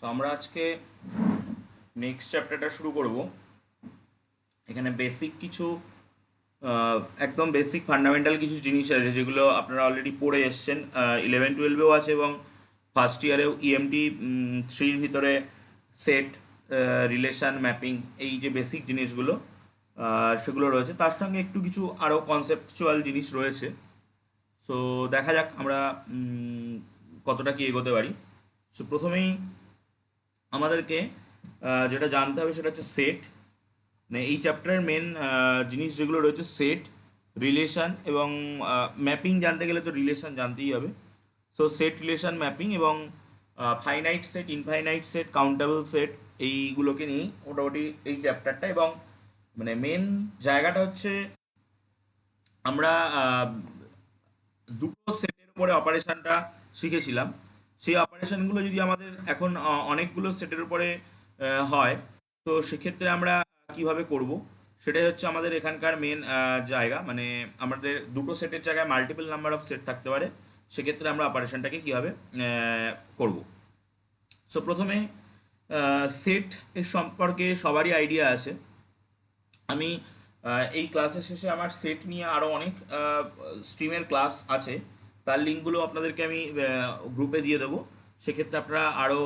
তো আমরা আজকে নেক্সট চ্যাপ্টারটা শুরু করব। এখানে বেসিক কিছু একদম বেসিক ফান্ডামেন্টাল কিছু জিনিস আছে যেগুলো আপনারা অলরেডি পড়ে এসছেন, 11-12-এও আছে এবং ফার্স্ট ইয়ারেও ইএমটি 3-র ভিতরে সেট, রিলেশন, ম্যাপিং, এই যে বেসিক জিনিসগুলো সেগুলো রয়েছে। তার সঙ্গে একটু কিছু আরও কনসেপচুয়াল জিনিস রয়েছে। সো দেখা যাক আমরা কতটা কি এগোতে পারি। সো প্রথমেই আমাদেরকে যেটা জানতে হবে সেটা হচ্ছে সেট। মানে এই চ্যাপ্টারের মেন জিনিস যেগুলো রয়েছে সেট, রিলেশন এবং ম্যাপিং। জানতে গেলে তো রিলেশন জানতেই হবে। সো সেট, রিলেশন, ম্যাপিং এবং finite set, infinite set, countable set, এইগুলোকে নিয়েই মোটামুটি এই চ্যাপ্টারটা। এবং মানে মেন জায়গাটা হচ্ছে আমরা দুটো সেটের উপরে অপারেশনটা শিখেছিলাম। সেই অপারেশনগুলো যদি আমাদের এখন অনেকগুলো সেটের উপরে হয়, তো সেক্ষেত্রে আমরা কিভাবে করব, সেটাই হচ্ছে আমাদের এখানকার মেন জায়গা। মানে আমাদের দুটো সেটের জায়গায় মাল্টিপল নাম্বার অফ সেট থাকতে পারে, সেক্ষেত্রে আমরা অপারেশনটাকে কীভাবে করব। সো প্রথমে সেট এর সম্পর্কে সবারই আইডিয়া আছে। আমি এই ক্লাসের শেষে আমার সেট নিয়ে আরও অনেক স্ট্রিমের ক্লাস আছে, তার লিঙ্কগুলো আপনাদেরকে আমি গ্রুপে দিয়ে দেবো। সেক্ষেত্রে আপনারা আরও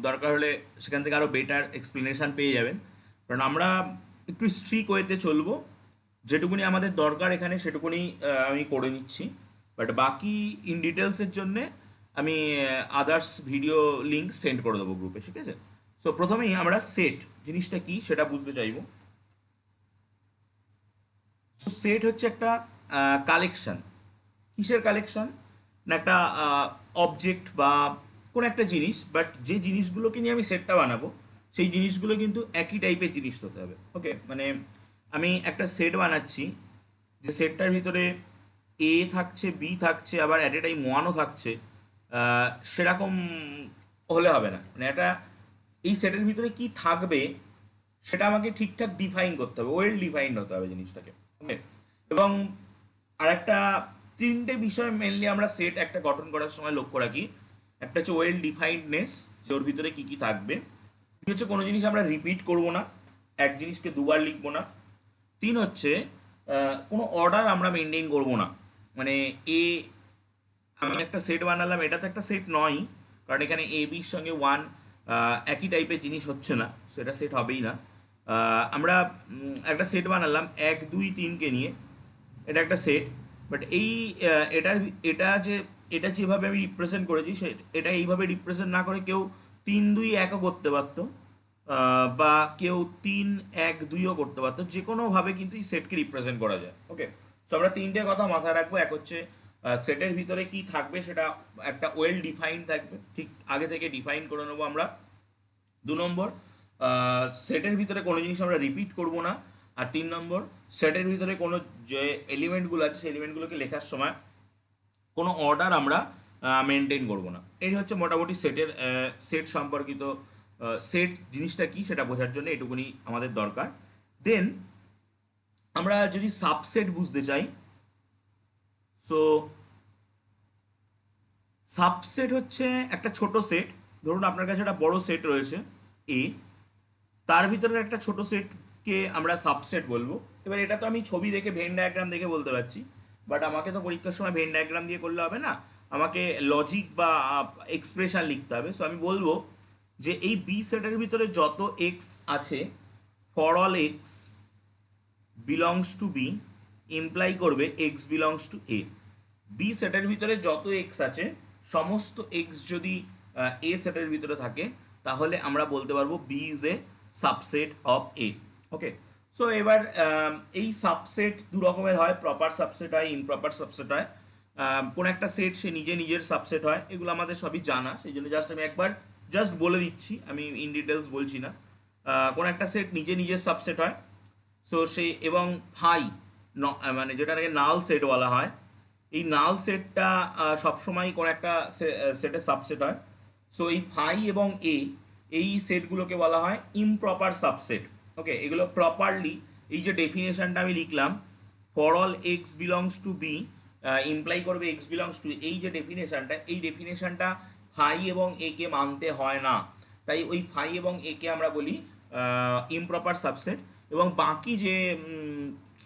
দরকার হলে সেখান থেকে আরও বেটার এক্সপ্লেনেশান পেয়ে যাবেন। কারণ আমরা একটু স্ট্রিক ওয়েতে চলবো, যেটুকুনি আমাদের দরকার এখানে সেটুকুনি আমি করে নিচ্ছি। বাট বাকি ইন ডিটেলসের জন্যে আমি আদার্স ভিডিও লিঙ্ক সেন্ড করে দেবো গ্রুপে, ঠিক আছে? সো প্রথমেই আমরা সেট জিনিসটা কি সেটা বুঝতে চাইবো। সেট হচ্ছে একটা কালেকশন। কিসের কালেকশন? না একটা অবজেক্ট বা কোনো একটা জিনিস, বাট যে জিনিসগুলোকে নিয়ে আমি সেটটা বানাবো সেই জিনিসগুলো কিন্তু একই টাইপের জিনিস হতে হবে। ওকে, মানে আমি একটা সেট বানাচ্ছি, যে সেটটার ভিতরে এ থাকছে, বি থাকছে, আবার অ্যাট এ টাইম ওয়ানও থাকছে, সেরকম হলে হবে না। মানে একটা এই সেটের ভিতরে কি থাকবে সেটা আমাকে ঠিকঠাক ডিফাইন করতে হবে, ওয়েল ডিফাইন্ড হতে হবে জিনিসটাকে। ওকে, এবং আরেকটা তিনটে বিষয় মেনলি আমরা সেট একটা গঠন করার সময় লক্ষ্য রাখি। একটা হচ্ছে ওয়েল ডিফাইন্ডনেস, যে ওর ভিতরে কী কী থাকবে। দুই হচ্ছে কোনো জিনিস আমরা রিপিট করব না, এক জিনিসকে দুবার লিখবো না। তিন হচ্ছে কোনো অর্ডার আমরা মেনটেন করব না। মানে এ, আমি একটা সেট বানালাম, এটা তো একটা সেট নয়, কারণ এখানে এ বির সঙ্গে ওয়ান একই টাইপের জিনিস হচ্ছে না, সেটা সেট হবেই না। আমরা একটা সেট বানালাম 1, 2, 3কে নিয়ে, এটা একটা সেট। বাট এই এটার এটা যেভাবে আমি রিপ্রেজেন্ট করেছি এটা এইভাবে রিপ্রেজেন্ট না করে কেউ 3, 2, 1ও করতে পারতো, বা কেউ 3, 1, 2ও করতে পারতো। যে কোনোভাবে কিন্তু এই সেটকে রিপ্রেজেন্ট করা যায়। ওকে, সো আমরা তিনটে কথা মাথায় রাখবো। এক হচ্ছে সেটের ভিতরে কি থাকবে সেটা একটা ওয়েল ডিফাইন থাকবে, ঠিক আগে থেকে ডিফাইন করে নেবো আমরা। 2 নম্বর, সেটের ভিতরে কোনো জিনিস আমরা রিপিট করব না। আর 3 নম্বর, সেটের ভিতরে কোনো যে এলিমেন্টগুলো আছে সেই এলিমেন্টগুলোকে লেখার সময় কোনো অর্ডার আমরা মেনটেন করব না। এই হচ্ছে মোটামুটি সেটের সেট সম্পর্কিত। সেট জিনিসটা কি সেটা বোঝার জন্য এটুকুনি আমাদের দরকার। দেন আমরা যদি সাবসেট বুঝতে চাই, সো সাবসেট হচ্ছে একটা ছোট সেট। ধরুন আপনার কাছে একটা বড় সেট রয়েছে এ, তার ভিতরে একটা ছোট সেটকে আমরা সাবসেট বলবো। এবার এটা তো আমি ছবি দেখে ভেন ডায়াগ্রাম দেখে বলতে পারছি, বাট আমাকে তো পরীক্ষার সময় ভেন ডায়াগ্রাম দিয়ে করলে হবে না, আমাকে লজিক বা এক্সপ্রেশন লিখতে হবে। সো আমি বলবো যে এই বি সেটের ভিতরে যত এক্স আছে, for all x belongs to B imply করবে x belongs to A. B সেটের ভিতরে যত এক্স আছে, সমস্ত এক্স যদি এ সেটের ভিতরে থাকে, তাহলে আমরা বলতে পারবো B is a subset of A. Okay, so এবার এই সাবসেট দু রকমের হয়, প্রপার সাবসেট হয়, ইমপ্রপার সাবসেট হয়। কোন একটা সেট সে নিজের সাবসেট হয়, এগুলো আমাদের সবই জানা, সেই জন্য জাস্ট আমি একবার জাস্ট বলে দিচ্ছি, আমি ইন ডিটেলস বলছি না। কোন একটা সেট নিজের সাবসেট হয়, সো সেই এবং ফাই মানে যেটাকে নাল সেট বলা হয়, এই নাল সেটটা সবসময় কোনো একটা সেটের সাবসেট হয়। সো এই ফাই এবং এ, এই সেটগুলোকে বলা হয় ইমপ্রপার সাবসেট। ওকে, এগুলো প্রপারলি, এই যে ডেফিনেশনটা আমি লিখলাম, for all x belongs to B imply করবে এক্স বিলংস টু, এই যে ডেফিনেশনটা, এই ডেফিনেশনটা ফাই এবং এ কে মানতে হয় না। তাই ওই ফাই এবং এ কে আমরা বলি ইমপ্রপার সাবসেট, এবং বাকি যে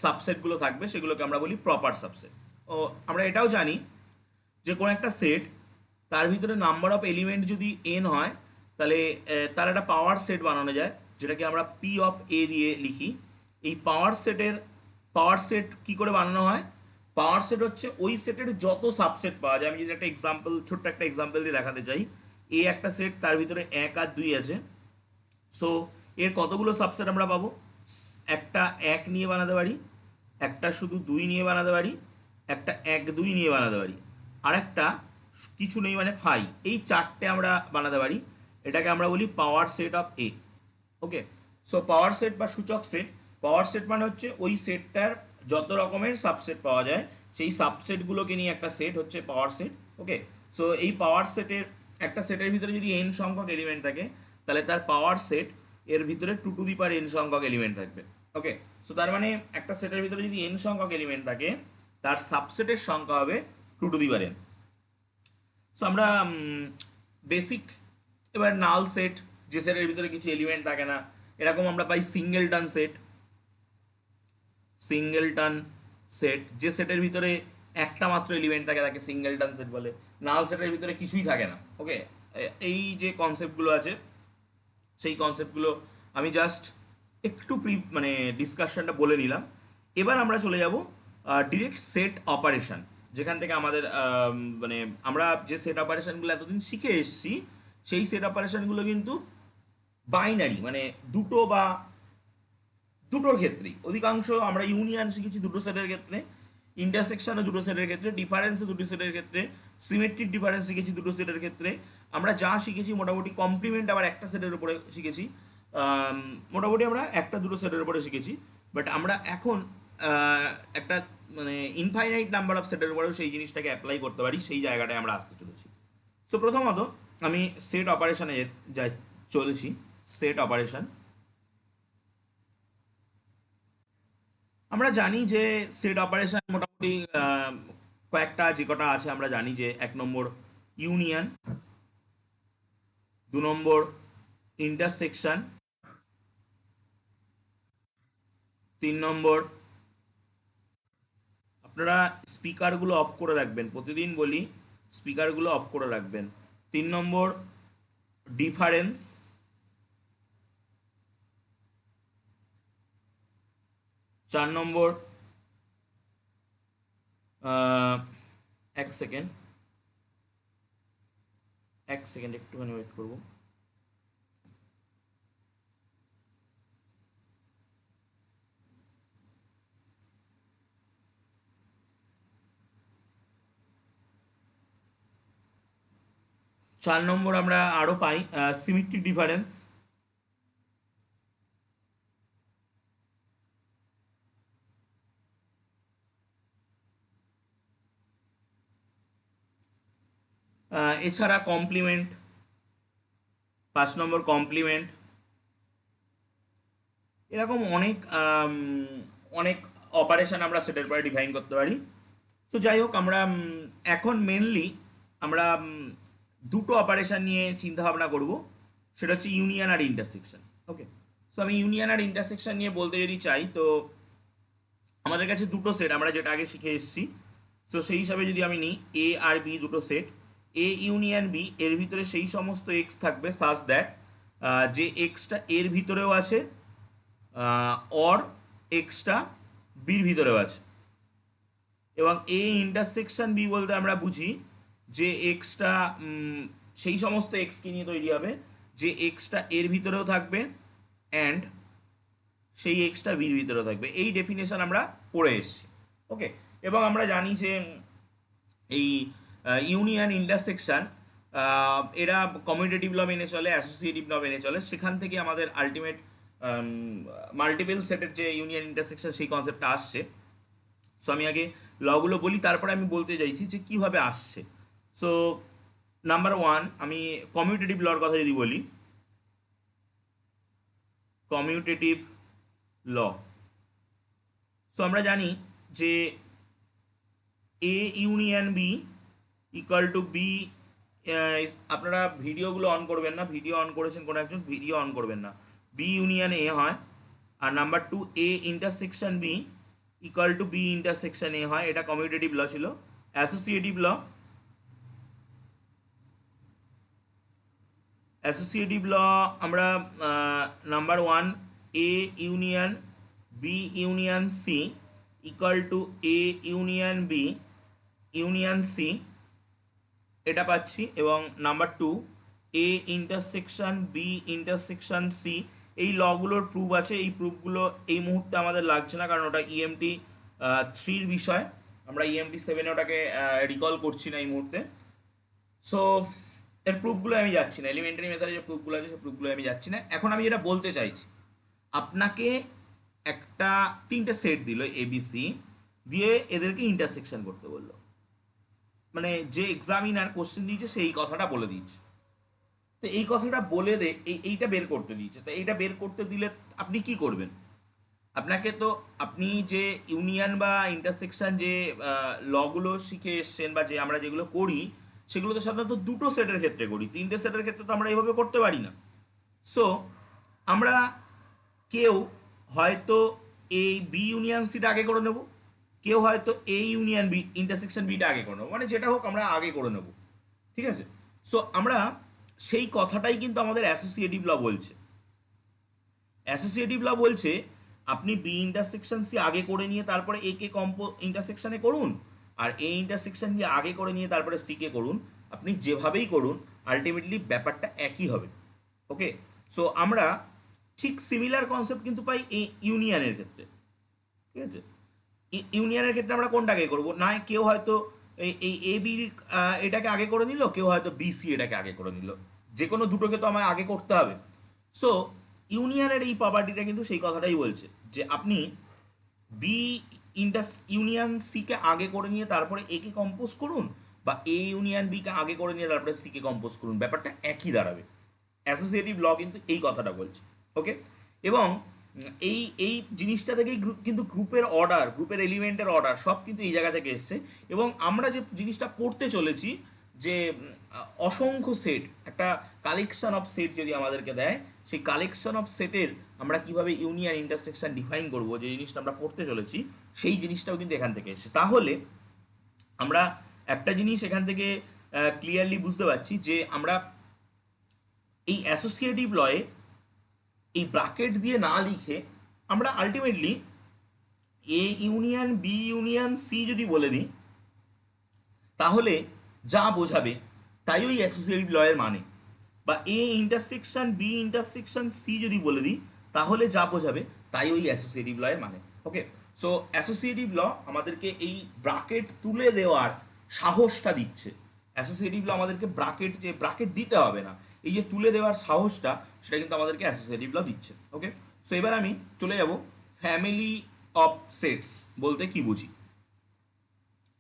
সাবসেটগুলো থাকবে সেগুলোকে আমরা বলি প্রপার সাবসেট। ও আমরা এটাও জানি যে কোনো একটা সেট, তার ভিতরে নাম্বার অফ এলিমেন্ট যদি এন হয়, তাহলে তার একটা পাওয়ার সেট বানানো যায়, যেটাকে আমরা পি অফ এ দিয়ে লিখি। এই পাওয়ার সেট কি করে বানানো হয়? পাওয়ার সেট হচ্ছে ওই সেটের যত সাবসেট পাওয়া যায়। আমি যদি একটা এক্সাম্পল, ছোট্ট একটা এক্সাম্পল দিয়ে দেখাতে চাই, এ একটা সেট, তার ভিতরে 1 আর 2 আছে। সো এর কতগুলো সাবসেট আমরা পাবো? একটা 1 নিয়ে বানাতে পারি, একটা শুধু 2 নিয়ে বানাতে পারি, একটা 1 2 নিয়ে বানাতে পারি, আর একটা কিছু নেই মানে ফাই। এই চারটে আমরা বানাতে পারি। এটাকে আমরা বলি power set of A. Okay, so power set বা সূচক সেট, পাওয়ার সেট মানে হচ্ছে ওই সেটটার যত রকমের সাবসেট পাওয়া যায় সেই সাবসেটগুলোকে নিয়ে একটা সেট হচ্ছে পাওয়ার সেট। ওকে, সো এই পাওয়ার সেটের, একটা সেটের ভিতরে যদি এন সংখ্যক এলিমেন্ট থাকে, তাহলে তার পাওয়ার সেট এর ভিতরে 2n সংখ্যক এলিমেন্ট থাকবে। ওকে, সো তার মানে একটা সেটের ভিতরে যদি n সংখ্যক এলিমেন্ট থাকে, তার সাবসেটের সংখ্যা হবে 2n। সো আমরা বেসিক, এবার নাল সেট, যে সেটের ভিতরে কিছু এলিমেন্ট থাকে না, এরকম আমরা পাই সিঙ্গেলটন সেট। সিঙ্গেলটন সেট, যে সেটের ভিতরে একটা মাত্র এলিমেন্ট থাকে তাকে সিঙ্গেলটন সেট বলে। নাল সেটের ভিতরে কিছুই থাকে না। ওকে, এই যে কনসেপ্টগুলো আছে, সেই কনসেপ্টগুলো আমি জাস্ট একটু মানে ডিসকাশনটা বলে নিলাম। এবার আমরা চলে যাব ডিরেক্ট সেট অপারেশন, যেখান থেকে আমাদের মানে আমরা যে সেট অপারেশনগুলো এতদিন শিখে এসেছি, সেই সেট অপারেশনগুলো কিন্তু বাইনারি, মানে দুটো বা দুটোর ক্ষেত্রেই। অধিকাংশ আমরা ইউনিয়ন শিখেছি দুটো সেটের ক্ষেত্রে, ইন্টারসেকশনও দুটো সেটের ক্ষেত্রে, ডিফারেন্সও দুটো সেটের ক্ষেত্রে, সিমেট্রিক ডিফারেন্স শিখেছি দুটো সেটের ক্ষেত্রে। আমরা যা শিখেছি মোটামুটি কমপ্লিমেন্ট আবার একটা সেটের উপরে শিখেছি। মোটামুটি আমরা একটা দুটো সেটের উপরে শিখেছি। বাট আমরা এখন একটা মানে ইনফাইনাইট নাম্বার অফ সেটের উপরেও সেই জিনিসটাকে অ্যাপ্লাই করতে পারি, সেই জায়গাটায় আমরা আসতে চলেছি। সো প্রথমত আমি সেট অপারেশনে যাই চলেছি। সেট অপারেশন, আমরা জানি যে সেট অপারেশন মোটামুটি কয়েকটা যে কটা আছে আমরা জানি যে 1 নম্বর ইউনিয়ন, 2 নম্বর ইন্টারসেকশন, 3 নম্বর, আপনারা স্পিকারগুলো অফ করে রাখবেন, প্রতিদিন বলি স্পিকারগুলো অফ করে রাখবেন। 3 নম্বর ডিফারেন্স, 4 নম্বর, 1 সেকেন্ড, 1 সেকেন্ড একটুখানি ওয়েট করবো। 4 নম্বর আমরা আরও পাই সিমেট্রিক ডিফারেন্স। এছাড়া কমপ্লিমেন্ট, 5 নম্বর কমপ্লিমেন্ট। এরকম অনেক অনেক অপারেশন আমরা সেটের পরে ডিফাইন করতে পারি। তো যাই হোক, আমরা এখন মেনলি আমরা দুটো অপারেশন নিয়ে চিন্তা ভাবনা করব, সেটা হচ্ছে ইউনিয়ন আর ইন্টারসেকশন। ওকে, সো আমি ইউনিয়ন আর ইন্টারসেকশন নিয়ে বলতে যদি চাই, তো আমাদের কাছে দুটো সেট আমরা যেটা আগে শিখে এসেছি, সো সেই হিসাবে যদি আমি নিই এ আর বি দুটো সেট, এ ইউনিয়ন বি, এর ভিতরে সেই সমস্ত এক্স থাকবে সাজ দ্যাট যে এক্সটা এর ভিতরেও আছে, অর এক্সটা বির ভিতরেও আছে। এবং এ ইন্টারসেকশন বি বলতে আমরা বুঝি যে এক্সটা সেই সমস্ত এক্সকে নিয়ে তৈরি হবে যে এক্সটা এর ভিতরেও থাকবে অ্যান্ড সেই এক্সটা বির ভিতরেও থাকবে। এই ডেফিনেশন আমরা পড়ে এসেছি। ওকে, এবং আমরা জানি যে এই ইউনিয়ন ইন্টারসেকশন এরা কমিউটেটিভ ল মেনে চলে, অ্যাসোসিয়েটিভ ল মেনে চলে। সেখান থেকে আমাদের আলটিমেট মাল্টিপল সেটের যে ইউনিয়ন ইন্টারসেকশন সেই কনসেপ্টটা আসছে। সো আমি আগে লগুলো বলি, তারপরে আমি বলতে চাইছি যে কীভাবে আসছে। সো নাম্বার 1, আমি কমিউটেটিভ লর কথা যদি বলি, কমিউটেটিভ ল। সো আমরা জানি যে A union B equal to B আপনারা ভিডিওগুলো অন করবেন না, ভিডিও অন করেছেন কোনো একজন, ভিডিও অন করবেন না। বি ইউনিয়ন এ হয়, আর number 2 A intersection B equal to B intersection A হয়। এটা কমিউটেটিভ ল ছিল। অ্যাসোসিয়েটিভ ল, অ্যাসোসিয়েটিভ ল আমরা number 1 A union B union C equal to A union B union C এটা পাচ্ছি, এবং number 2 A intersection B intersection C. এই লগুলোর proof আছে, এই প্রুফগুলো এই মুহূর্তে আমাদের লাগছে না, কারণ ওটা ইএমটি 3 বিষয়। আমরা ইএমটি 7-এ ওটাকে রিকল করছি না এই মুহূর্তে। সো এর প্রুফগুলো আমি যাচ্ছি না, এলিমেন্টারি মেথডে যে প্রুফগুলো আছে সেই প্রুফগুলো আমি যাচ্ছি না। এখন আমি যেটা বলতে চাইছি, আপনাকে একটা 3টে সেট দিল এবিসি, দিয়ে এদেরকে ইন্টারসেকশন করতে বললো। মানে যে এক্সামিনার কোশ্চেন দিয়েছে সেই কথাটা বলে দিচ্ছে, তো এই কথাটা বলে দে এইটা বের করতে দিয়েছে। তো এইটা বের করতে দিলে আপনি কি করবেন? আপনাকে তো, আপনি যে ইউনিয়ন বা ইন্টারসেকশন যে লগুলো শিখে এসছেন বা যে আমরা যেগুলো করি, সেগুলো তো সাধারণত 2টো সেটের ক্ষেত্রে করি, 3টে সেটের ক্ষেত্রে তো আমরা এইভাবে করতে পারি না। সো আমরা কেউ হয়তো এই বি ইউনিয়ন সিটা আগে করে নেব, কেউ হয়তো এ ইউনিয়ন বি ইন্টারসেকশন বিটা আগে করে নেবো, মানে যেটা হোক আমরা আগে করে নেব, ঠিক আছে? সো আমরা সেই কথাটাই কিন্তু আমাদের অ্যাসোসিয়েটিভ ল বলছে। অ্যাসোসিয়েটিভ ল বলছে আপনি বি ইন্টারসেকশন সি আগে করে নিয়ে তারপরে এ কে ইন্টারসেকশনে করুন, আর এ ইন্টারসেকশন দিয়ে আগে করে নিয়ে তারপরে সি কে করুন। আপনি যেভাবেই করুন আলটিমেটলি ব্যাপারটা একই হবে। ওকে, সো আমরা ঠিক সিমিলার কনসেপ্ট কিন্তু পাই এই ইউনিয়নের ক্ষেত্রে, ঠিক আছে? ইউনিয়নের ক্ষেত্রে আমরা কোনটাকে করব না, কেউ হয়তো এই এ বি এটাকে আগে করে নিল, কেউ হয়তো বিসি এটাকে আগে করে নিল, যে কোনো দুটোকে তো আমায় আগে করতে হবে। সো ইউনিয়নের এই প্রপার্টিটা কিন্তু সেই কথাটাই বলছে যে আপনি বি ইউনিয়ন সিকে আগে করে নিয়ে তারপরে এ কে কম্পোজ করুন, বা এ ইউনিয়ন বিকে আগে করে নিয়ে তারপরে সি কে কম্পোজ করুন, ব্যাপারটা একই দাঁড়াবে। অ্যাসোসিয়েটিভ ল কিন্তু এই কথাটা বলছে। ওকে, এবং এই এই জিনিসটা থেকেই কিন্তু গ্রুপের অর্ডার, গ্রুপের এলিমেন্টের অর্ডার সব কিন্তু এই জায়গা থেকে এসছে। এবং আমরা যে জিনিসটা পড়তে চলেছি, যে অসংখ্য সেট, একটা কালেকশন অফ সেট যদি আমাদেরকে দেয়, সেই কালেকশন অফ সেটের আমরা কিভাবে ইউনিয়ন ইন্টারসেকশন ডিফাইন করব, যে জিনিসটা আমরা পড়তে চলেছি, সেই জিনিসটাও কিন্তু এখান থেকে এসছে। তাহলে আমরা একটা জিনিস এখান থেকে ক্লিয়ারলি বুঝতে পারছি যে আমরা এই অ্যাসোসিয়েটিভ লয়ে এই ব্রাকেট দিয়ে না লিখে আমরা ultimately A union B union C যদি বলে দিই, তাহলে যা বোঝাবে তাই ওই অ্যাসোসিয়েটিভ লয়ের মানে। বা A intersection B intersection C যদি বলে দিই, তাহলে যা বোঝাবে তাই ওই অ্যাসোসিয়েটিভ লয়ের মানে। ওকে, সো অ্যাসোসিয়েটিভ ল আমাদেরকে এই ব্রাকেট তুলে দেওয়ার সাহসটা দিচ্ছে। অ্যাসোসিয়েটিভ ল আমাদেরকে ব্রাকেট দিতে হবে না, এই যে তুলে দেওয়ার সাহসটা, সেটা কিন্তু আমাদেরকে অ্যাসোসিয়েটিভ ল দিচ্ছে। ওকে, সো এবার আমি চলে যাব ফ্যামিলি অফ সেটস বলতে কি বুঝি।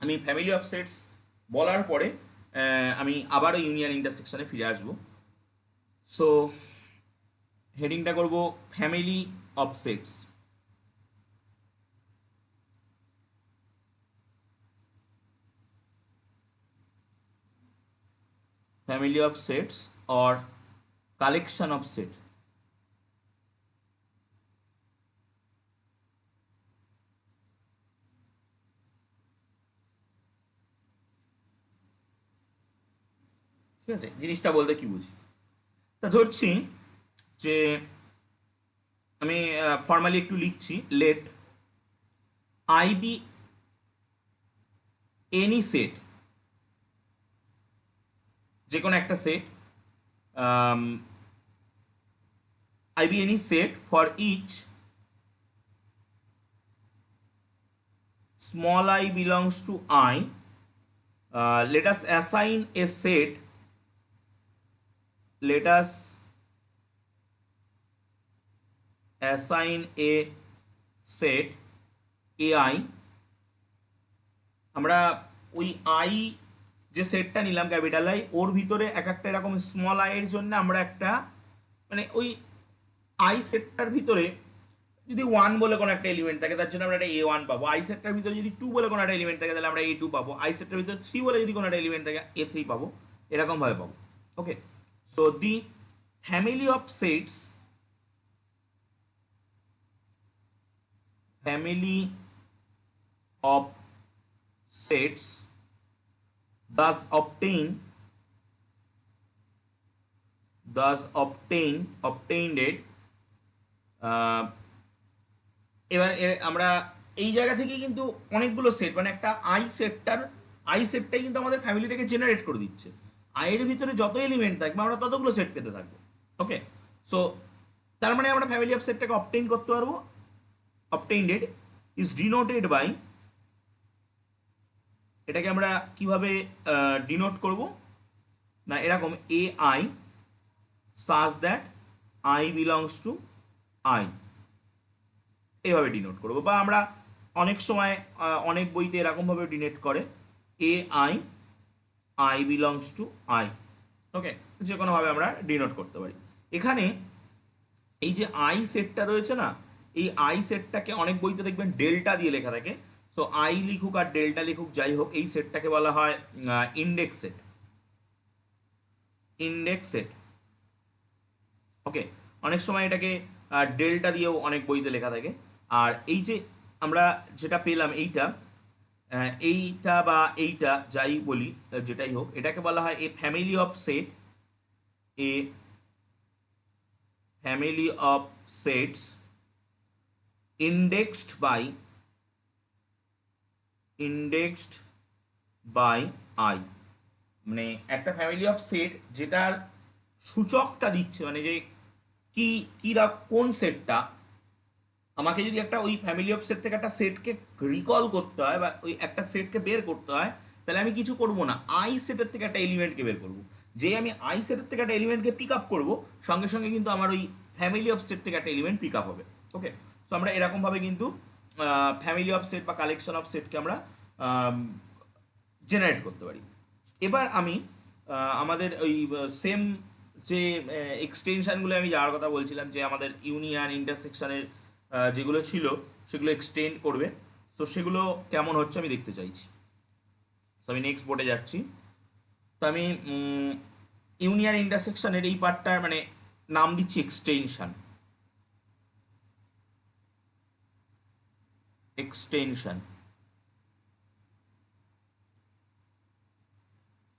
আমি ফ্যামিলি অফ সেটস বলার পরে আমি আবারও ইউনিয়ন ইন্টারসেকশনে ফিরে আসবো। সো হেডিংটা করব family of sets. Family of sets or collection of set. ঠিক আছে, জিনিসটা বলতে কি বুঝি, তা ধরছি যে আমি ফর্মালি একটু লিখছি, let I be any set, যে কোনো একটা set, I be any set for each small I belongs to I. Let us assign a set, let us assign a set AI. আমরা ওই আই যে সেটটা নিলাম ক্যাপিটাল আই, ওর ভিতরে এক একটা এরকম স্মল আই এর জন্য আমরা একটা, মানে ওই আই সেটটার ভিতরে যদি 1 বলে কোনো একটা এলিমেন্ট থাকে, তার জন্য আমরা একটা A1 পাবো। আই সেটটার ভিতরে যদি 2 বলে কোনো একটা এলিমেন্ট থাকে, তাহলে আমরা A2 পাবো। আই সেটটার ভিতরে 3 বলে যদি কোনো একটা এলিমেন্ট থাকে, A3 পাবো। এরকম ভাবে পাবো। Okay, so the family of sets, family of sets thus obtained it, এবার আমরা এই জায়গা থেকে কিন্তু অনেকগুলো সেট, মানে একটা আই সেটটাই কিন্তু আমাদের ফ্যামিলিটাকে জেনারেট করে দিচ্ছে। আইয়ের ভিতরে যত এলিমেন্ট থাকবে আমরা ততগুলো সেট পেতে থাকবো। ওকে, সো তার মানে আমরা ফ্যামিলি অফ সেটটাকে অবটেইন করতে পারবো। অবটেইনড ইজ ডিনোটেড বাই, এটাকে আমরা কিভাবে ডিনোট করব না, এরকম এ I such that I belongs to I, এইভাবে ডিনোট করবো। বা আমরা অনেক সময় অনেক বইতে এরকমভাবে ডিনোট করে A i i belongs to I. Okay, যে কোনোভাবে আমরা ডিনোট করতে পারি। এখানে এই যে আই সেটটা রয়েছে না, এই আই সেটটাকে অনেক বইতে দেখবেন ডেল্টা দিয়ে লেখা থাকে। সো আই লিখুক আর ডেল্টা লিখুক যাই হোক, এই সেটটাকে বলা হয় ইন্ডেক্স সেট। ইন্ডেক্স সেট, ওকে, অনেক সময় এটাকে ডেল্টা দিয়েও অনেক বইতে লেখা থাকে। আর এই যে আমরা যেটা পেলাম এইটা বা এইটা যাই বলি, যেটাই হোক, এটাকে বলা হয় এ family of set, A family of sets indexed by I, মানে একটা ফ্যামিলি অফ সেট যেটার সূচকটা দিচ্ছে, মানে যে কি কোন সেটটা আমাকে যদি একটা ওই ফ্যামিলি অফ সেট থেকে একটা সেটকে রিকল করতে হয় বা ওই একটা সেটকে বের করতে হয়, তাহলে আমি কিছু করব না, আই সেটের থেকে একটা এলিমেন্টকে বের করব। যে আমি আই সেটের থেকে একটা এলিমেন্টকে পিক আপ করবো, সঙ্গে সঙ্গে কিন্তু আমার ওই ফ্যামিলি অফ সেট থেকে একটা এলিমেন্ট পিক আপ হবে। ওকে, সো আমরা এরকমভাবে কিন্তু ফ্যামিলি অফ সেট বা কালেকশন অফ সেটকে আমরা জেনারেট করতে পারি। এবার আমি আমাদের ওই সেম যে এক্সটেনশানগুলো আমি যাওয়ার কথা বলছিলাম, যে আমাদের ইউনিয়ন ইন্টারসেকশনের যেগুলো ছিল সেগুলো এক্সটেন্ড করবে, তো সেগুলো কেমন হচ্ছে আমি দেখতে চাইছি। তো আমি নেক্সট বোর্ডে যাচ্ছি। তো আমি ইউনিয়ন ইন্টারসেকশনের এই পার্টটার মানে নাম দিচ্ছি এক্সটেনশন। এক্সটেনশন,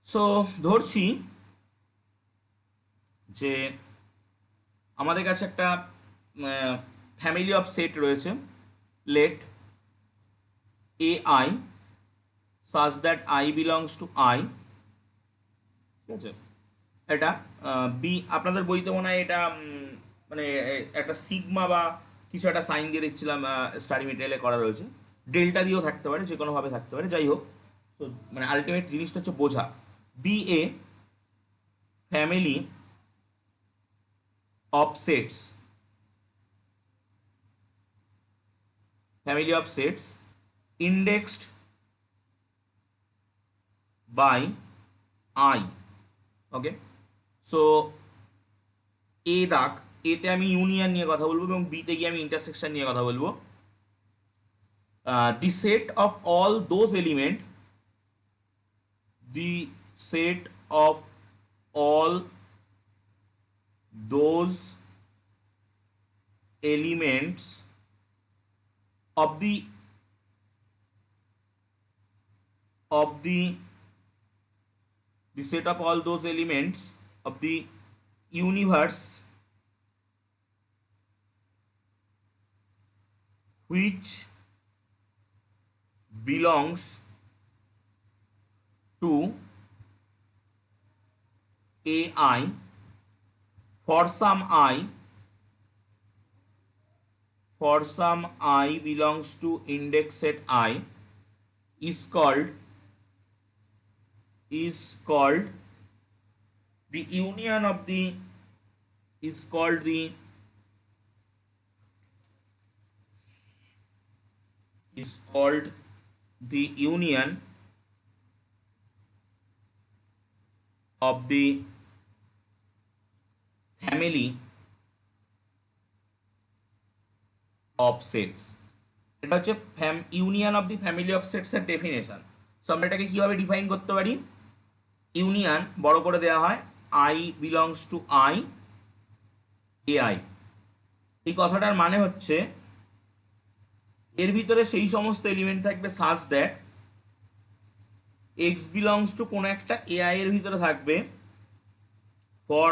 সো ধরছি যে আমাদের কাছে একটা ফ্যামিলি অফ সেট রয়েছে, let A I such that I belongs to I. ঠিক আছে, এটা বি, আপনাদের বইতে মনে হয় এটা মানে একটা সিগমা বা কিছু একটা সাইন দিয়ে দেখছিলাম স্টাডি মেটেরিয়ালে করা রয়েছে। ডেল্টা দিয়েও থাকতে পারে, যে কোনোভাবে থাকতে পারে, যাই হোক। তো মানে আলটিমেট জিনিসটা হচ্ছে বোঝা, B A family of sets, family of sets indexed by I. Okay, so A দাগ, এতে আমি ইউনিয়ন নিয়ে কথা বলবো এবং বিতে গিয়ে আমি ইন্টারসেকশন নিয়ে কথা বলবো। The set of all those element, the set of all those elements of the set of all those elements of the universe which belongs to AI for some I belongs to index set I is called the union of the is called the union of the family of sets। এটা হচ্ছে union of the family of sets এর definition. So আমরা এটাকে কিভাবে define করতে পারি, union বড় করে দেওয়া হয় I belongs to I AI. এই কথাটার মানে হচ্ছে এর ভিতরে সেই সমস্ত এলিমেন্ট থাকবে such that x belongs two কোনো একটা এআই এর ভিতরে থাকবে for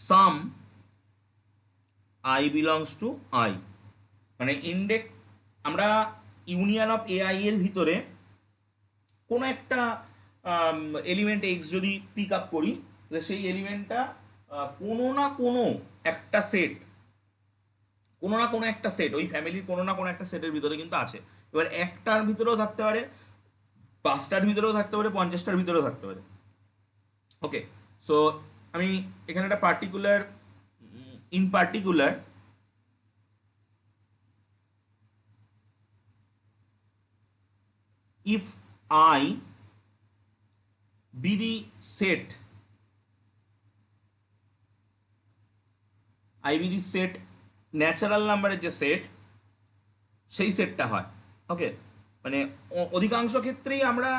some I belongs to I. মানে ইন্ডেক্স আমরা ইউনিয়ন অফ এআই এর ভিতরে কোনো একটা এলিমেন্ট এক্স যদি পিক আপ করি, তাহলে সেই এলিমেন্টটা কোনো না কোনো একটা সেট, কোনো না কোনো একটা সেট, ওই ফ্যামিলির কোনো না কোনো একটা সেটের ভিতরে কিন্তু আছে। এবার একটার ভিতরেও থাকতে পারে, 5টার ভিতরেও থাকতে পারে, 50টার ভিতরেও থাকতে পারে। ওকে, সো আমি এখানে একটা particular, in particular if I be the set, I be the set natural নাম্বারের যে সেট, সেই সেটটা হয়। ওকে, মানে অধিকাংশ ক্ষেত্রেই আমরা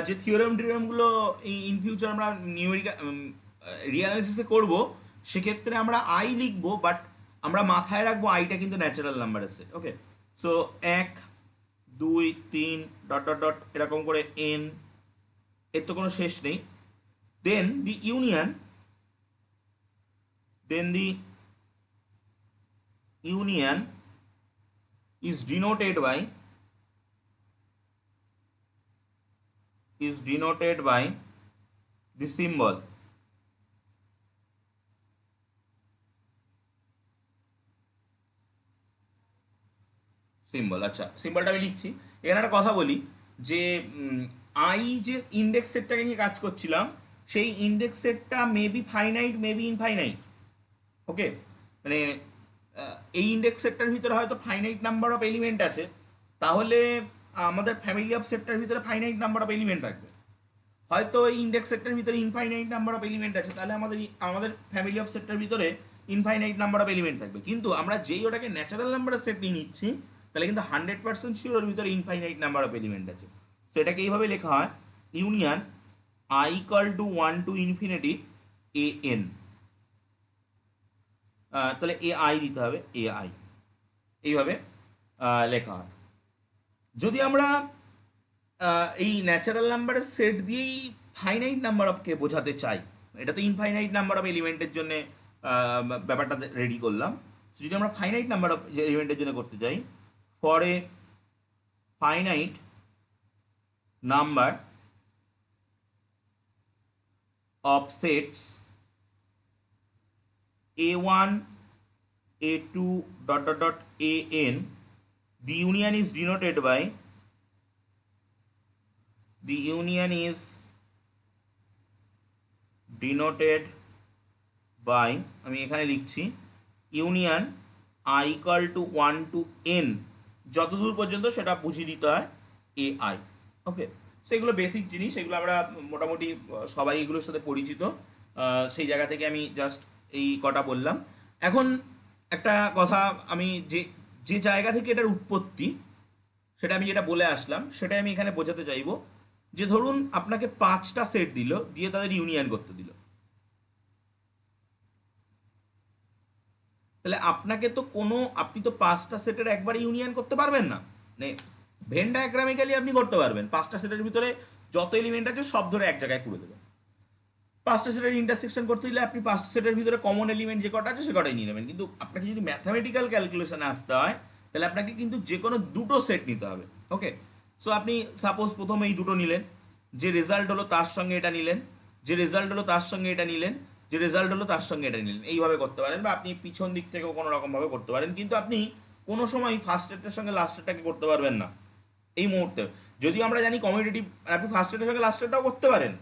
যে থিওরেমগুলো ইন ফিউচার আমরা নিউমেরিক্যাল রিয়ালাইসিসে করবো, সেক্ষেত্রে আমরা আই লিখবো, বাট আমরা মাথায় রাখবো আইটা কিন্তু ন্যাচারাল নাম্বারের সেট। Okay, so 1 2 3 dot dot dot এরকম করে এন, এর তো কোনো শেষ নেই। Then the union, then the union is denoted by the symbol আচ্ছা, সিম্বলটা আমি লিখছি। এখানে একটা কথা বলি যে আই যে ইন্ডেক্স সেটটাকে নিয়ে কাজ করছিলাম, সেই ইন্ডেক্স সেটটা মেবি ফাইনাইট মেবি ইনফাইনাইট। ওকে, মানে এই ইন্ডেক্স সেটটার ভিতরে হয়তো ফাইনাইট নাম্বার অফ এলিমেন্ট আছে, তাহলে আমাদের ফ্যামিলি অফ সেটটার ভিতরে ফাইনাইট নাম্বার অফ এলিমেন্ট থাকবে। হয়তো এই ইন্ডেক্স সেটটার ভিতরে ইনফাইনাইট নাম্বার অফ এলিমেন্ট আছে, তাহলে আমাদের ফ্যামিলি অফ সেটটার ভিতরে ইনফাইনাইট নাম্বার অফ এলিমেন্ট থাকবে। কিন্তু আমরা যেই ওটাকে ন্যাচারাল নাম্বারের সেট নিয়ে নিচ্ছি, তাহলে কিন্তু 100% শিওর ওর ভিতরে ইনফাইনাইট নাম্বার অফ এলিমেন্ট আছে। সো এটাকে এইভাবে লেখা হয় union I equal to 1 to infinity A N. তাহলে এ আই দিতে হবে, এ আই, এইভাবে লেখা হয়। যদি আমরা এই ন্যাচারাল নাম্বারের সেট দিয়েই ফাইনাইট নাম্বার অফকে বোঝাতে চাই, এটা তো ইনফাইনাইট নাম্বার অফ এলিমেন্টের জন্য ব্যাপারটা রেডি করলাম। যদি আমরা ফাইনাইট নাম্বার অফ এলিমেন্টের জন্য করতে চাই, for a finite number of sets a1 a2 dot dot dot an, the union is denoted by আমি এখানে লিখছি union I equal to 1 to n, যতদূর পর্যন্ত সেটা বুঝিয়ে দিতে হয় এ আই। ওকে, সেগুলো বেসিক জিনিস, এগুলো আমরা মোটামুটি সবাই এগুলোর সাথে পরিচিত। সেই জায়গা থেকে আমি জাস্ট এই কটা বললাম। এখন একটা কথা, আমি যে যে জায়গা থেকে এটার উৎপত্তি, সেটা আমি যেটা বলে আসলাম, সেটাই আমি এখানে বোঝাতে চাইবো। যে ধরুন আপনাকে 5টা সেট দিল, দিয়ে তাদের ইউনিয়ন করতে দিল, তাহলে আপনাকে তো আপনি তো 5টা সেটের একবারে ইউনিয়ন করতে পারবেন না। মানে ভেন ডায়াগ্রামিক্যালি আপনি করতে পারবেন, 5টা সেটের ভিতরে যত এলিমেন্ট আছে সব ধরে এক জায়গায় করে দেবেন। 5টা সেটের ইন্টারসেকশন করতে দিলে আপনি 5টা সেটের ভিতরে কমন এলিমেন্ট যে কটা আছে সে কটাই নিয়ে নেবেন। কিন্তু আপনাকে যদি ম্যাথামেটিক্যাল ক্যালকুলেশনে আসতে হয়, তাহলে আপনাকে কিন্তু যে কোনো দুটো সেট নিতে হবে। ওকে, সো আপনি সাপোজ প্রথমে এই দুটো নিলেন, যে রেজাল্ট হলো তার সঙ্গে এটা নিলেন, যে রেজাল্ট হলো তার সঙ্গে এটা নিলেন, যে রেজাল্ট হলো তার সঙ্গে এটা নিলেন, এইভাবে করতে পারেন। বা আপনি পিছন দিক থেকেও কোনো রকমভাবে করতে পারেন, কিন্তু আপনি কোনো সময় ফার্স্ট সেটটার সঙ্গে লাস্ট সেটটাকে করতে পারবেন না এই মুহূর্তে। যদিও আমরা জানি কমিউটেটিভ, আপনি ফার্স্ট সেটের সঙ্গে লাস্ট সেটটাও করতে পারেন।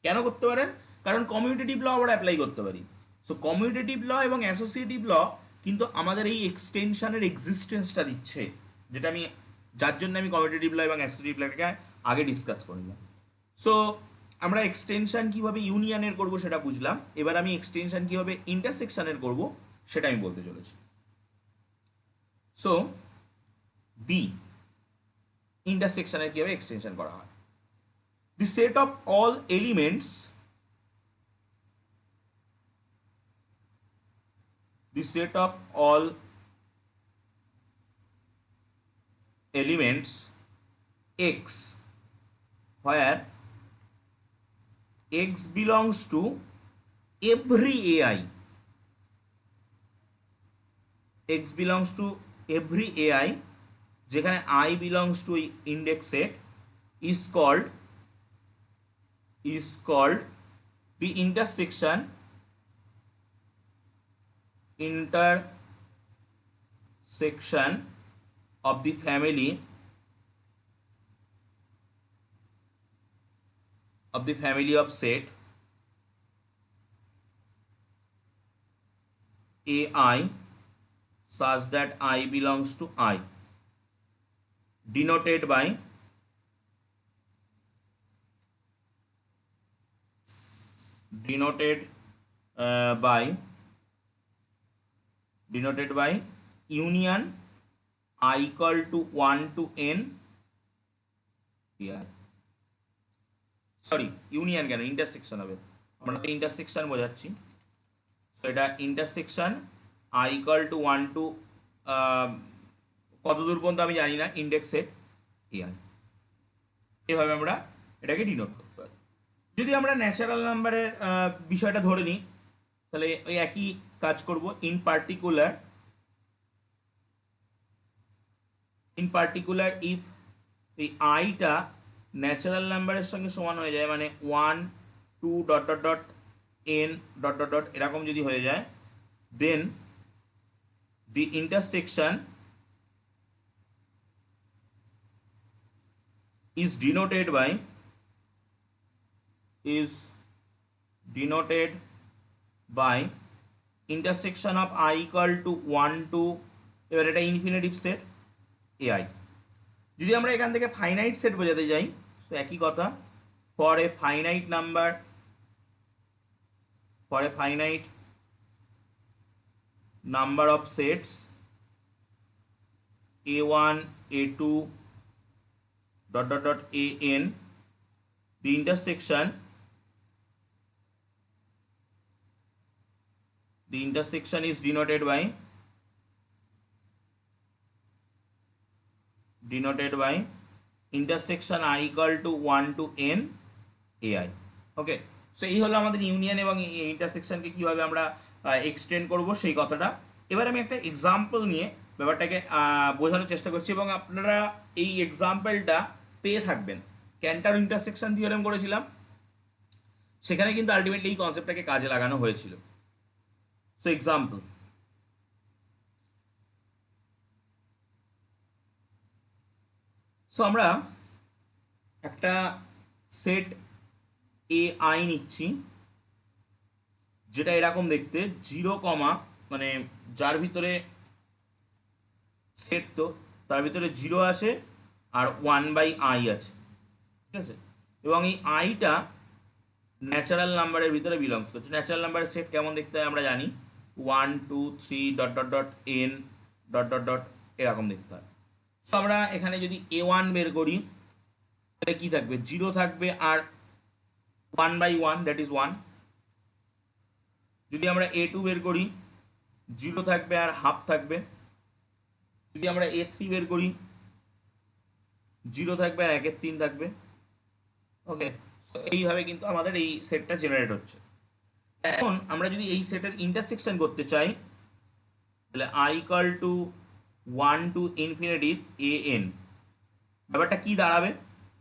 কেন করতে পারেন? কারণ কমিউটেটিভ ল আমরা অ্যাপ্লাই করতে পারি। সো কমিউটেটিভ ল এবং অ্যাসোসিয়েটিভ ল কিন্তু আমাদের এই এক্সটেনশনের এক্সিস্টেন্সটা দিচ্ছে, যেটা আমি, যার জন্য আমি কমিউটেটিভ ল এবং অ্যাসোসিয়েটিভ লটাকে আগে ডিসকাস করলাম। সো আমরা এক্সটেনশন কীভাবে ইউনিয়নের করব সেটা বুঝলাম। এবার আমি এক্সটেনশন কীভাবে ইন্টারসেকশনের করব সেটা আমি বলতে চলেছি। সো বি, ইন্টারসেকশনের কীভাবে এক্সটেনশন করা হয়। the set of all elements, the set of all elements x, where x belongs to every ai, x belongs to every ai, যেখানে I belongs to index set, is called the intersection of the family of set ai such that I belongs to I, denoted by union I equal to 1 to n, sorry union কেন, intersection হবে, আমরা তো intersection বোঝাচ্ছি। So এটা intersection I equal to 1 to কত দূর পর্যন্ত আমি জানি না, ইন্ডেক্স সেট এআই, এভাবে আমরা এটাকে ডিনোট করতে পারি। যদি আমরা ন্যাচারাল নাম্বারের বিষয়টা ধরে নিই, তাহলে ওই একই কাজ করব। ইন পার্টিকুলার ইফ এই আইটা ন্যাচারাল নাম্বারের সঙ্গে সমান হয়ে যায়, মানে 1 2 dot dot dot n dot dot dot এরকম যদি হয়ে যায়, দেন দি intersection is denoted by intersection of I equal to 1 to, এবার এটা ইনফিনিটিভ সেট ai। যদি আমরা এখান থেকে ফাইনাইট সেট বোঝাতে যাই, সো একই কথা, for a finite number of sets a1 a2 dot dot dot an, the intersection is denoted by intersection I equal to 1 to n ai। Okay, so এই হলো আমাদের ইউনিয়ন এবং ইন্টারসেকশনকে কিভাবে আমরা এক্সটেন্ড করব সেই কথাটা। এবার আমি একটা এক্সাম্পল নিয়ে ব্যাপারটাকে বোঝানোর চেষ্টা করছি, এবং আপনারা এই এক্সাম্পলটা পেয়ে থাকবেন। ক্যান্টার ইন্টারসেকশন থিওরেম করেছিলাম, সেখানে কিন্তু আলটিমেটলি এই কনসেপ্টটাকে কাজে লাগানো হয়েছিল। সো এক্সাম্পল, সো আমরা একটা সেট এ আই নিচ্ছি, যেটা এরকম দেখতে, 0, মানে যার ভিতরে সেট, তো তার ভিতরে 0 আছে আর 1/i আছে, ঠিক আছে, এবং এই আইটা ন্যাচারাল নাম্বারের ভিতরে বিলংস করছে। ন্যাচারাল নাম্বারের সেট কেমন দেখতে হয় আমরা জানি, 1 2 3 dot dot dot n dot dot dot এরকম দেখতে হয়। তো আমরা এখানে যদি a1 বের করি, তাহলে কি থাকবে, 0 থাকবে আর 1/1 দ্যাট ইজ 1। যদি আমরা a2 বের করি, 0 থাকবে আর হাফ থাকবে। যদি আমরা a3 বের করি, 0 থাকবে আর 1/3 থাকবে। ওকে, এইভাবে কিন্তু আমাদের এই সেটটা জেনারেট হচ্ছে। এখন আমরা যদি এই সেটের ইন্টারসেকশন করতে চাই, তাহলে i equal to 1 to infinity an, ব্যাপারটা কি দাঁড়াবে,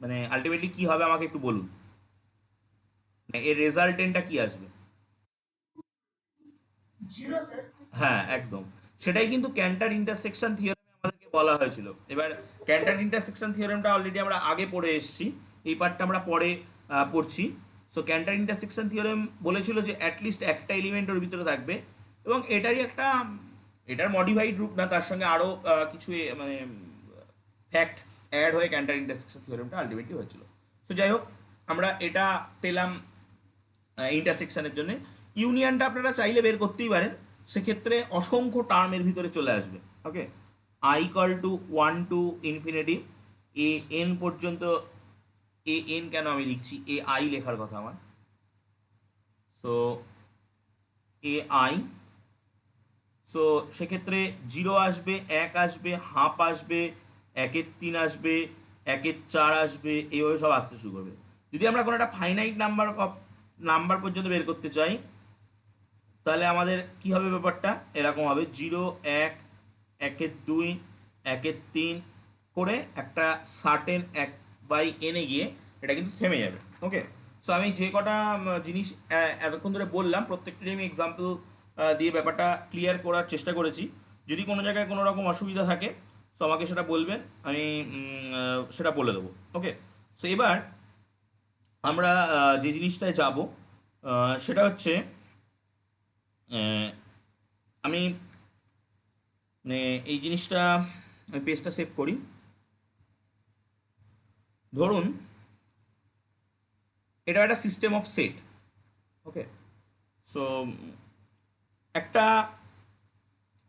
মানে আলটিমেটলি কি হবে আমাকে একটু বলুন, মানে এর রেজাল্টেন্টটা কি আসবে? 0 স্যার। হ্যাঁ, একদম সেটাই কিন্তু ক্যান্টার ইন্টারসেকশন থিওরেমে আমাদেরকে বলা হয়েছিল। এবার ক্যান্টার ইন্টারসেকশন থিওরেমটা অলরেডি আমরা আগে পড়ে এসেছি, এই পার্টটা আমরা পরে পড়ছি। সো ক্যান্টার ইন্টারসেকশন থিওরেম বলেছিল যে অ্যাটলিস্ট একটা এলিমেন্ট ওর ভিতরে থাকবে, এবং এটার মডিফাইড রূপ না, তার সঙ্গে আরও কিছু মানে ফ্যাক্ট অ্যাড হয়ে ক্যান্টার ইন্টারসেকশন থিওরেমটা আলটিমেটলি হয়েছিল। সো যাই হোক, আমরা এটা পেলাম ইন্টারসেকশনের জন্য। ইউনিয়নটা আপনারা চাইলে বের করতেই পারেন, সেক্ষেত্রে অসংখ্য টার্মের ভিতরে চলে আসবে। ওকে, i equal to 1 to infinity a n পর্যন্ত এ এন কেন আমি লিখছি, এ আই লেখার কথা আমার। সো এ আই, সো সেক্ষেত্রে 0 আসবে, 1 আসবে, হাফ আসবে, 1-3 আসবে, 1-4 আসবে, এইভাবে সব আসতে শুরু করবে। যদি আমরা কোনো একটা ফাইনাইট নাম্বার পর্যন্ত বের করতে চাই, তাহলে আমাদের কি হবে ব্যাপারটা, এরকম হবে 0, 1, 1-2, 1-3 করে একটা সার্টেন 1/n-এ গিয়ে এটা কিন্তু থেমে যাবে। ওকে, সো আমি যে কটা জিনিস এতক্ষণ ধরে বললাম, প্রত্যেকটাই আমি এক্সাম্পল দিয়ে ব্যাপারটা ক্লিয়ার করার চেষ্টা করেছি। যদি কোনো জায়গায় কোনো রকম অসুবিধা থাকে, সো আমাকে সেটা বলবেন, আমি সেটা বলে দেবো। ওকে, সো এবার আমরা যে জিনিসটায় যাব সেটা হচ্ছে, আহ, আমি মানে এই জিনিসটা, আমি পেজটা সেভ করি। ধরুন এটা একটা system of set. Okay, so একটা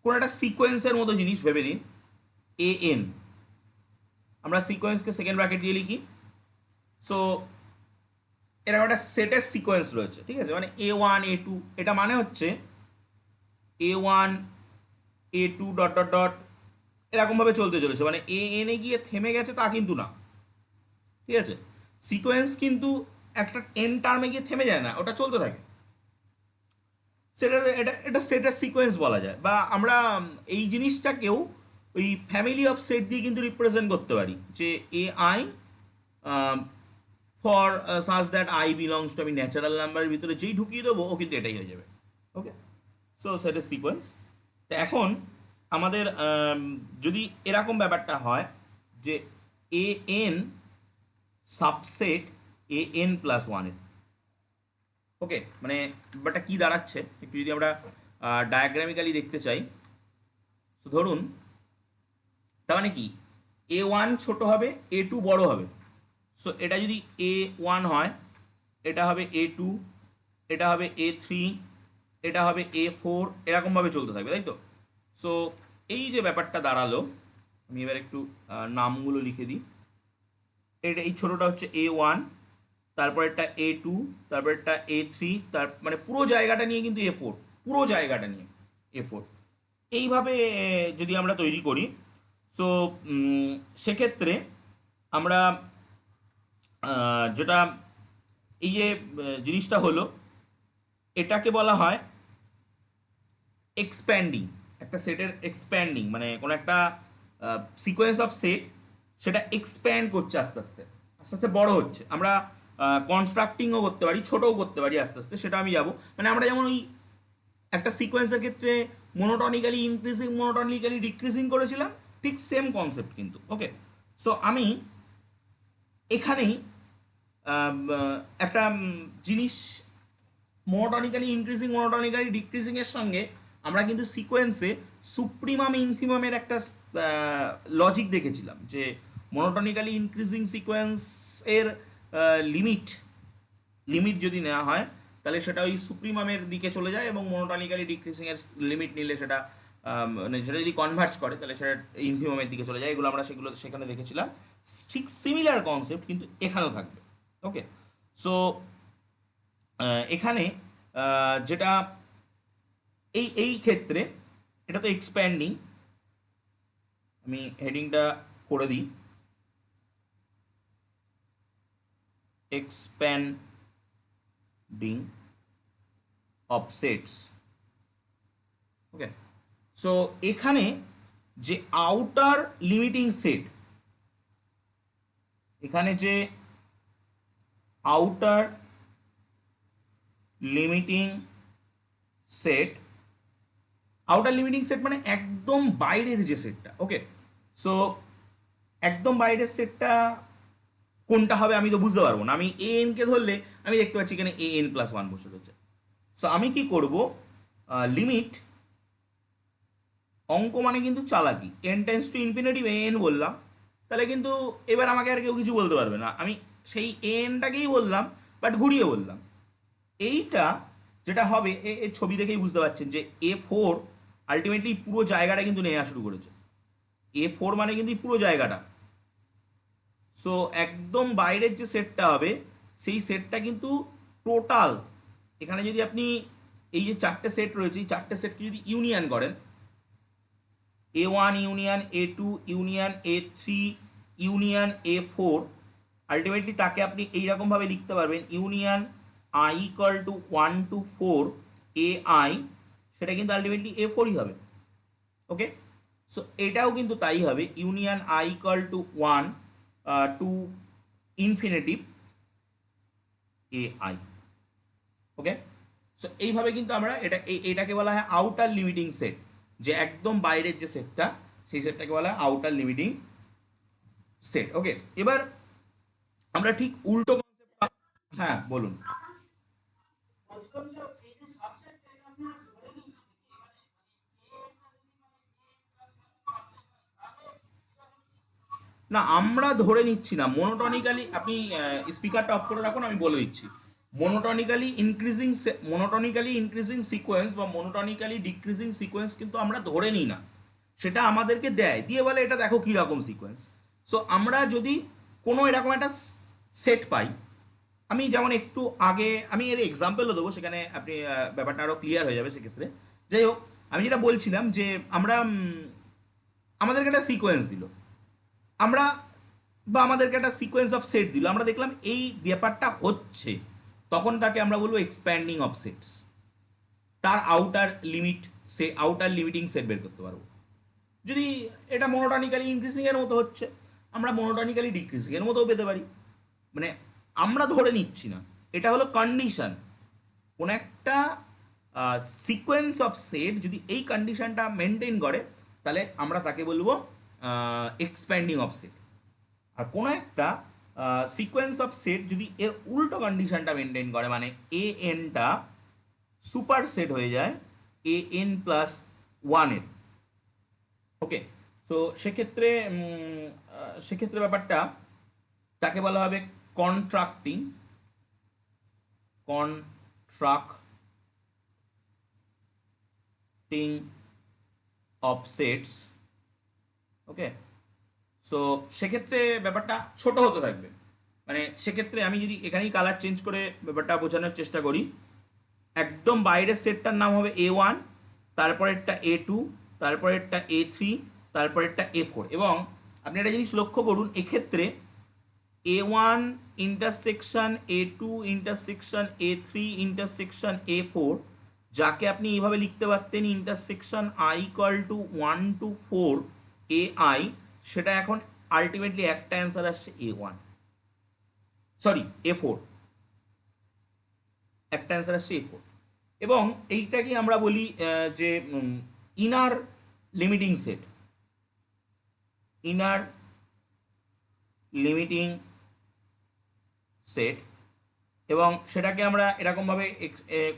কোনো একটা সিকোয়েন্সের মতো জিনিস ভেবে নিন, এ এন। আমরা সিকোয়েন্সকে সেকেন্ড ব্র্যাকেট দিয়ে লিখি। সো এরকম একটা সেটের সিকোয়েন্স রয়েছে, ঠিক আছে, মানে A1 A2, এটা মানে হচ্ছে A1 A2 dot dot dot এরকমভাবে চলতে চলেছে, মানে এ এনে গিয়ে থেমে গেছে তা কিন্তু না, ঠিক আছে। সিকোয়েন্স কিন্তু একটা এন টার্মে গিয়ে থেমে যায় না, ওটা চলতে থাকে। সেটা এটা এটা সেটের সিকোয়েন্স বলা যায়, বা আমরা এই জিনিসটাকেও ওই ফ্যামিলি অফ সেট দিয়ে কিন্তু রিপ্রেজেন্ট করতে পারি, যে এ আই ফর সাজ দ্যাট আই বিলংস টু, আমি ন্যাচারাল নাম্বারের ভিতরে যেই ঢুকিয়ে দেবো ও কিন্তু এটাই হয়ে যাবে। ওকে, সো সেটের সিকোয়েন্স। তো এখন আমাদের যদি এরকম ব্যাপারটা হয় যে A N subset A N plus ওয়ানের, ওকে, মানে ব্যাপারটা কী দাঁড়াচ্ছে একটু যদি আমরা ডায়াগ্রামিক্যালি দেখতে চাই। তো ধরুন, তার মানে কি, A1 ছোট হবে, A2 বড় হবে। সো এটা যদি A1 হয়, এটা হবে A2, এটা হবে A3, এটা হবে A4, এরকমভাবে চলতে থাকবে, তাই তো। সো এই যে ব্যাপারটা দাঁড়ালো, আমি এবার একটু নামগুলো লিখে দিই। এটা এই ছোটোটা হচ্ছে A1, তারপর একটা A2, তারপর একটা A3, তার মানে পুরো জায়গাটা নিয়ে কিন্তু A4, পুরো জায়গাটা নিয়ে A4। এইভাবে যদি আমরা তৈরি করি, সো সেক্ষেত্রে আমরা যেটা এই যে জিনিসটা হলো, এটাকে বলা হয় এক্সপ্যান্ডিং। একটা সেটের এক্সপ্যান্ডিং মানে কোনো একটা সিকোয়েন্স অফ সেট, সেটা এক্সপ্যান্ড করছে আস্তে আস্তে, আস্তে আস্তে বড় হচ্ছে। আমরা কনস্ট্রাক্টিংও করতে পারি, ছোটও করতে পারি আস্তে আস্তে, সেটা আমি যাবো। মানে আমরা যেমন ওই একটা সিকোয়েন্সের ক্ষেত্রে মোনোটনিক্যালি ইনক্রিজিং, মোনোটনিক্যালি ডিক্রিজিং করেছিলাম, ঠিক সেম কনসেপ্ট কিন্তু। ওকে, সো আমি এখানেই একটা জিনিস, মোনোটনিক্যালি ইনক্রিজিং, মোনোটনিক্যালি ডিক্রিজিং এর সঙ্গে আমরা কিন্তু সিকোয়েন্সে সুপ্রিমাম ইনফিমামের একটা লজিক দেখেছিলাম, যে মোনোটনিক্যালি ইনক্রিজিং সিকোয়েন্স এর লিমিট লিমিট যদি নেওয়া হয়, তাহলে সেটা ওই সুপ্রিমামের দিকে চলে যায়, এবং মোনোটনিক্যালি ডিক্রিজিং এর লিমিট নিলে সেটা মানে সেটা যদি কনভার্জ করে তাহলে সেটা ইনফিমামের দিকে চলে যায়। এগুলো আমরা সেখানে দেখেছিলাম। ঠিক সিমিলার কনসেপ্ট কিন্তু এখানেও থাকবে। ওকে, সো এখানে যেটা এই এই ক্ষেত্রে এটা তো এক্সপ্যান্ডিং, আমি হেডিংটা করে দিই, এক্সপ্যান্ডিং অফসেটস। ওকে, সো এখানে যে আউটার লিমিটিং সেট, এখানে যে outer limiting set, outer limiting set মানে একদম বাইরের যে সেটটা। ওকে, সো একদম বাইরের সেটটা কোনটা হবে আমি তো বুঝতে পারবো না। আমি এ এন কে ধরলে আমি দেখতে পাচ্ছি এখানে এ এন প্লাস ওয়ান বসে রয়েছে। সো আমি কি করব, লিমিট, অঙ্ক মানে কিন্তু চালাকি, N tends to infinitive A N বললাম, তাহলে কিন্তু এবার আমাকে আর কেউ কিছু বলতে পারবে না। আমি সেই এনটাকেই বললাম, বাট ঘুরিয়ে বললাম। এইটা যেটা হবে, এর ছবি দেখেই বুঝতে পারছেন যে A4 আলটিমেটলি পুরো জায়গাটা কিন্তু নেওয়া শুরু করেছে। A4 মানে কিন্তু এই পুরো জায়গাটা। সো একদম বাইরের যে সেটটা হবে সেই সেটটা কিন্তু টোটাল, এখানে যদি আপনি এই যে চারটে সেট রয়েছে এই চারটে সেটকে যদি ইউনিয়ন করেন, A1 union A2 union A3 union A4, ultimately তাকে আপনি এইরকমভাবে লিখতে পারবেন union I equal to 1 to 4 AI, সেটা কিন্তু আলটিমেটলি A4ই হবে। ওকে, সো এটাও কিন্তু তাই হবে, union I equal to 1 to infinitive AI। Okay, so এইভাবে কিন্তু আমরা এটাকে বলা হয় আউটার লিমিটিং সেট, যে একদম বাইরের যে সেটটা সেই সেটটাকে বলা হয় আউটার লিমিটিং সেট। ওকে, এবার আমরা ঠিক উল্টো concept, হ্যাঁ বলুন। না, আমরা ধরে নিচ্ছি না মোনোটনিক্যালি, আপনি স্পিকারটা অফ করে রাখুন, আমি বলে দিচ্ছি। মোনোটনিক্যালি ইনক্রিজিং সিকোয়েন্স বা মোনোটনিক্যালি ডিক্রিজিং সিকোয়েন্স কিন্তু আমরা ধরে নিই না, সেটা আমাদেরকে দেয়, দিয়ে বলে এটা দেখো কী রকম সিকোয়েন্স। সো আমরা যদি কোনো এরকম একটা সেট পাই, আমি যেমন একটু আগে আমি এর এক্সাম্পলও দেবো, সেখানে আপনি ব্যাপারটা আরও ক্লিয়ার হয়ে যাবে সেক্ষেত্রে। যাই হোক, আমি যেটা বলছিলাম যে আমরা আমাদেরকে একটা সিকোয়েন্স দিল, আমরা বা আমাদেরকে একটা সিকোয়েন্স অফ সেট দিল, আমরা দেখলাম এই ব্যাপারটা হচ্ছে, তখন তাকে আমরা বলবো এক্সপ্যান্ডিং অফ সেটস। তার আউটার লিমিটিং সেট বের করতে পারবো। যদি এটা মোনোটনিক্যালি ইনক্রিজিং এর মতো হচ্ছে, আমরা মোনোটনিক্যালি ডিক্রিজিং এর মতো পেতে পারি। মানে আমরা ধরে নিচ্ছি না, এটা হলো কন্ডিশন। কোন একটা সিকোয়েন্স অফ সেট যদি এই কন্ডিশনটা মেনটেন করে, তাহলে আমরা তাকে বলবো এক্সপ্যান্ডিং অফ সেট। আর কোনো একটা সিকোয়েন্স অফ সেট যদি এর উল্টো কন্ডিশনটা মেনটেন করে, মানে এ এনটা সুপার সেট হয়ে যায় an+1 এর। ওকে, সো সেক্ষেত্রে ব্যাপারটা তাকে বলা হবে contracting of sets. Okay, so সেক্ষেত্রে ব্যাপারটা ছোট হতে থাকবে। মানে সেক্ষেত্রে আমি যদি এখানেই কালার চেঞ্জ করে ব্যাপারটা বোঝানোর চেষ্টা করি, একদম বাইরের সেটটার নাম হবে A1, তারপরেরটা A2, তারপরেরটা A3, তারপরেরটা A4। এবং আপনি একটা জিনিস লক্ষ্য করুন, এক্ষেত্রে A1 intersection A2 intersection A3 intersection A4, যাকে আপনি এইভাবে লিখতে পারতেন intersection I equal to 1 to 4 AI, সেটা এখন আলটিমেটলি একটা অ্যান্সার আসছে A1, সরি A4, একটা অ্যান্সার আসছে A4। এবং এইটাকে আমরা বলি যে inner limiting set, inner limiting set. এবং সেটাকে আমরা এরকমভাবে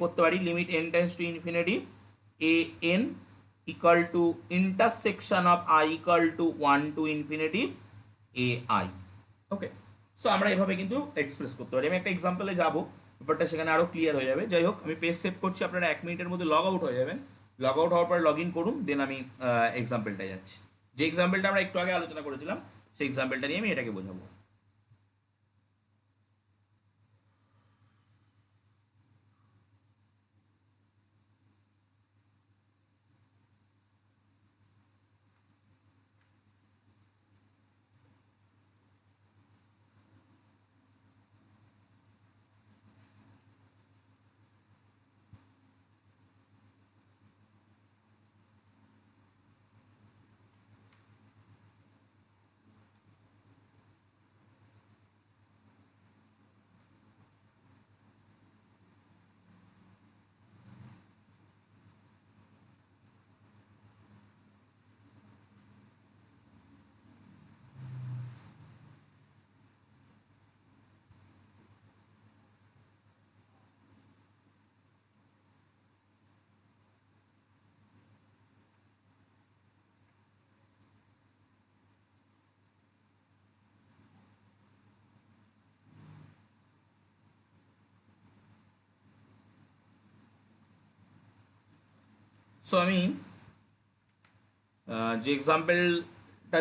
করতে পারি, limit n tends to infinity A N equal to intersection of I equal to 1 to infinity A I. Okay, so আমরা এভাবে কিন্তু এক্সপ্রেস করতে পারি। আমি একটা এক্সাম্পলে যাব, ব্যাপারটা সেখানে আরও ক্লিয়ার হয়ে যাবে। যাই হোক, আমি পেজ সেভ করছি, আপনারা 1 মিনিটের মধ্যে লগ আউট হয়ে যাবেন। লগ আউট হওয়ার পরে লগ ইন করুন, দেন আমি এক্সাম্পলটা যাচ্ছি। যে এক্সাম্পলটা আমরা একটু আগে আলোচনা করেছিলাম সেই এক্সাম্পলটা নিয়ে আমি এটাকে বোঝাবো। সো আমি যে এক্সাম্পল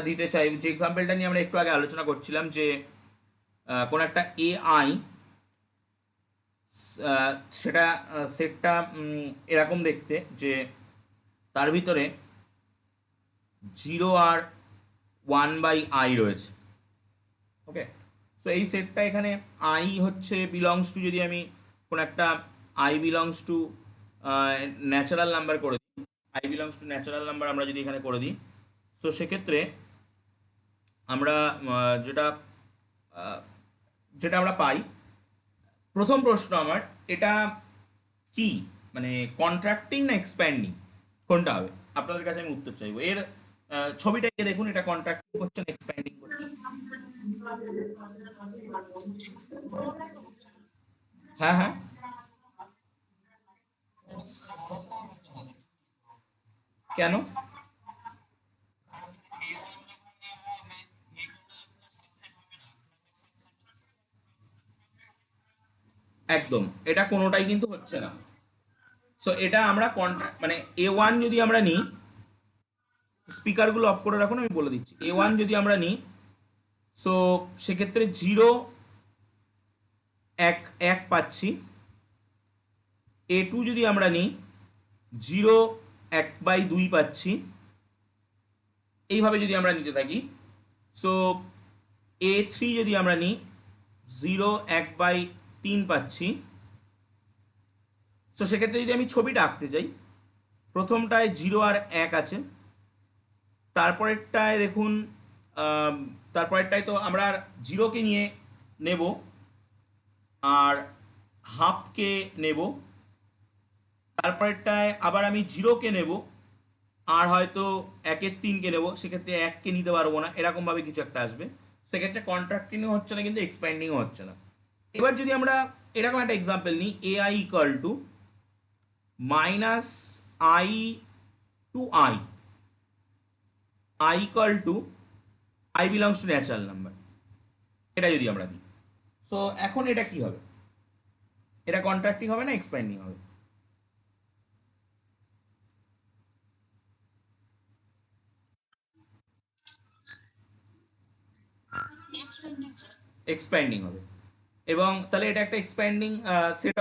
দিতে চাই, যে এক্সাম্পলটা নিয়ে আমরা একটু আগে আলোচনা করছিলাম, যে কোনো একটা এআই, সেটা সেটটা এরকম দেখতে যে তার ভিতরে 0 আর 1/i রয়েছে। ওকে, সো এই সেটটা এখানে আই হচ্ছে বিলংস টু, যদি আমি কোনো একটা I belongs two natural number করে দিই, I belongs two natural number আমরা যদি এখানে করে দিই, সো সেক্ষেত্রে আমরা যেটা আহ, যেটা আমরা পাই, প্রথম প্রশ্ন আমার, এটা কি মানে কন্ট্রাক্টিং না এক্সপ্যান্ডিং, কোনটা হবে? আপনাদের কাছে আমি উত্তর চাইবো। এর ছবিটাকে দেখুন, এটা কন্ট্রাক্টিং করছে না এক্সপ্যান্ডিং করছে? হ্যাঁ, হ্যাঁ, কেন? একদম, এটা কোনোটাই কিন্তু হচ্ছে না। সো এটা আমরা কন্ট্রাক্ট মানে A1 যদি আমরা নিই, স্পিকারগুলো অফ করে রাখুন, আমি বলে দিচ্ছি। A1 যদি আমরা নিই, সো সেক্ষেত্রে 0 1 1 পাচ্ছি। A2 যদি আমরা নিই, 0 1/2 পাচ্ছি। এইভাবে যদি আমরা নিতে থাকি, সো A3 যদি আমরা নিই, 0 1/3 পাচ্ছি। সো সেক্ষেত্রে যদি আমি ছবিটা আঁকতে যাই, প্রথমটায় 0 আর 1 আছে, তারপরেরটায় দেখুন, আম, তারপরেরটায় তো আমরা জিরোকে নিয়ে নেব, আর হাফকে নেব, তারপরেরটায় আবার আমি জিরোকে নেব, আর হয়তো 1/3কে নেব, সেক্ষেত্রে 1কে নিতে পারবো না, এরকমভাবে কিছু একটা আসবে। সেক্ষেত্রে কন্ট্রাক্টিংও হচ্ছে না, কিন্তু এক্সপ্যান্ডিংও হচ্ছে না। এবার যদি আমরা এরকম একটা এক্সাম্পল নিই, AI equal to -i to i, i equal to i belongs to natural number, এটা যদি আমরা দিই, সো এখন এটা কি হবে? এটা কন্ট্রাক্টিং হবে না এক্সপ্যান্ডিং হবে? এক্সপ্যান্ডিং হবে। এবং তাহলে এটা একটা এক্সপ্যান্ডিং সেট,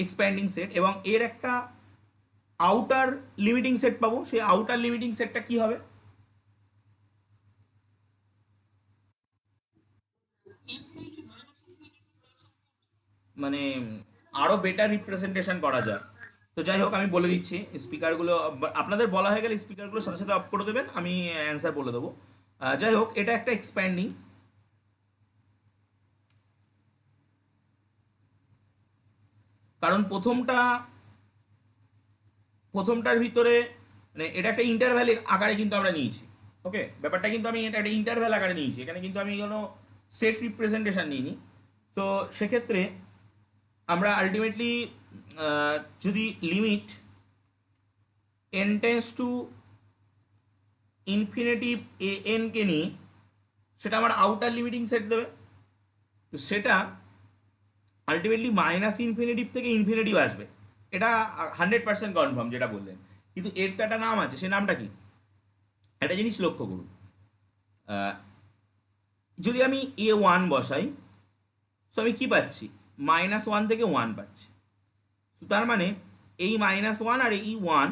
এক্সপ্যান্ডিং সেট, এবং এর একটা আউটার লিমিটিং সেট পাবো। সেই আউটার লিমিটিং সেটটা কি হবে? মানে আরো বেটার রিপ্রেজেন্টেশন করা যায়। তো যাই হোক, আমি বলে দিচ্ছি স্পিকারগুলো, আপনাদের বলা হয়ে গেলে স্পিকারগুলো সাথে সাথে অফ করে দেবেন, আমি অ্যান্সার বলে দেবো। যাই হোক, এটা একটা এক্সপ্যান্ডিং, কারণ প্রথমটার ভিতরে মানে এটা একটা ইন্টারভ্যাল আকারে কিন্তু আমরা নিয়েছি। ওকে, ব্যাপারটা কিন্তু আমি এটা একটা ইন্টারভ্যাল আকারে নিয়েছি, এখানে কিন্তু আমি কোনো সেট রিপ্রেজেন্টেশন নিইনি। তো সেক্ষেত্রে আমরা আলটিমেটলি যদি limit n tends to infinitive A এনকে নিই, সেটা আমার আউটার লিমিটিং সেট দেবে। তো সেটা আলটিমেটলি মাইনাস ইনফিনিটিভ থেকে ইনফিনিটিভ আসবে, এটা 100% কনফার্ম যেটা বললেন। কিন্তু এর তো একটা নাম আছে, সে নামটা কি? একটা জিনিস লক্ষ্য করুন, আহ, যদি আমি A1 বসাই, সো আমি কি পাচ্ছি? -1 থেকে 1 পাচ্ছি। তো তার মানে এই -1 আর এই 1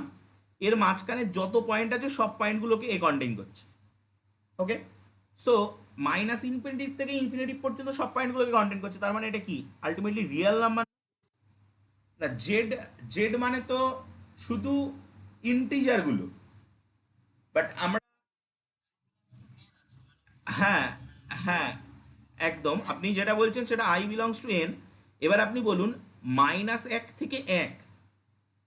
এর মাঝখানে যত পয়েন্ট আছে সব পয়েন্টগুলোকে এ কন্টেইন করছে। ওকে, সো মাইনাস ইনফিনিটিভ থেকে ইনফিনিটিভ পর্যন্ত সব পয়েন্টগুলোকে কন্টেইন করছে, তার মানে এটা কি আলটিমেটলি রিয়েল নাম্বার না? জেড, জেড মানে তো শুধু ইন্টিজারগুলো, বাট আমরা, হ্যাঁ, হ্যাঁ, একদম, আপনি যেটা বলছেন সেটা আই বিলংস টু এন। এবার আপনি বলুন, -1 থেকে 1,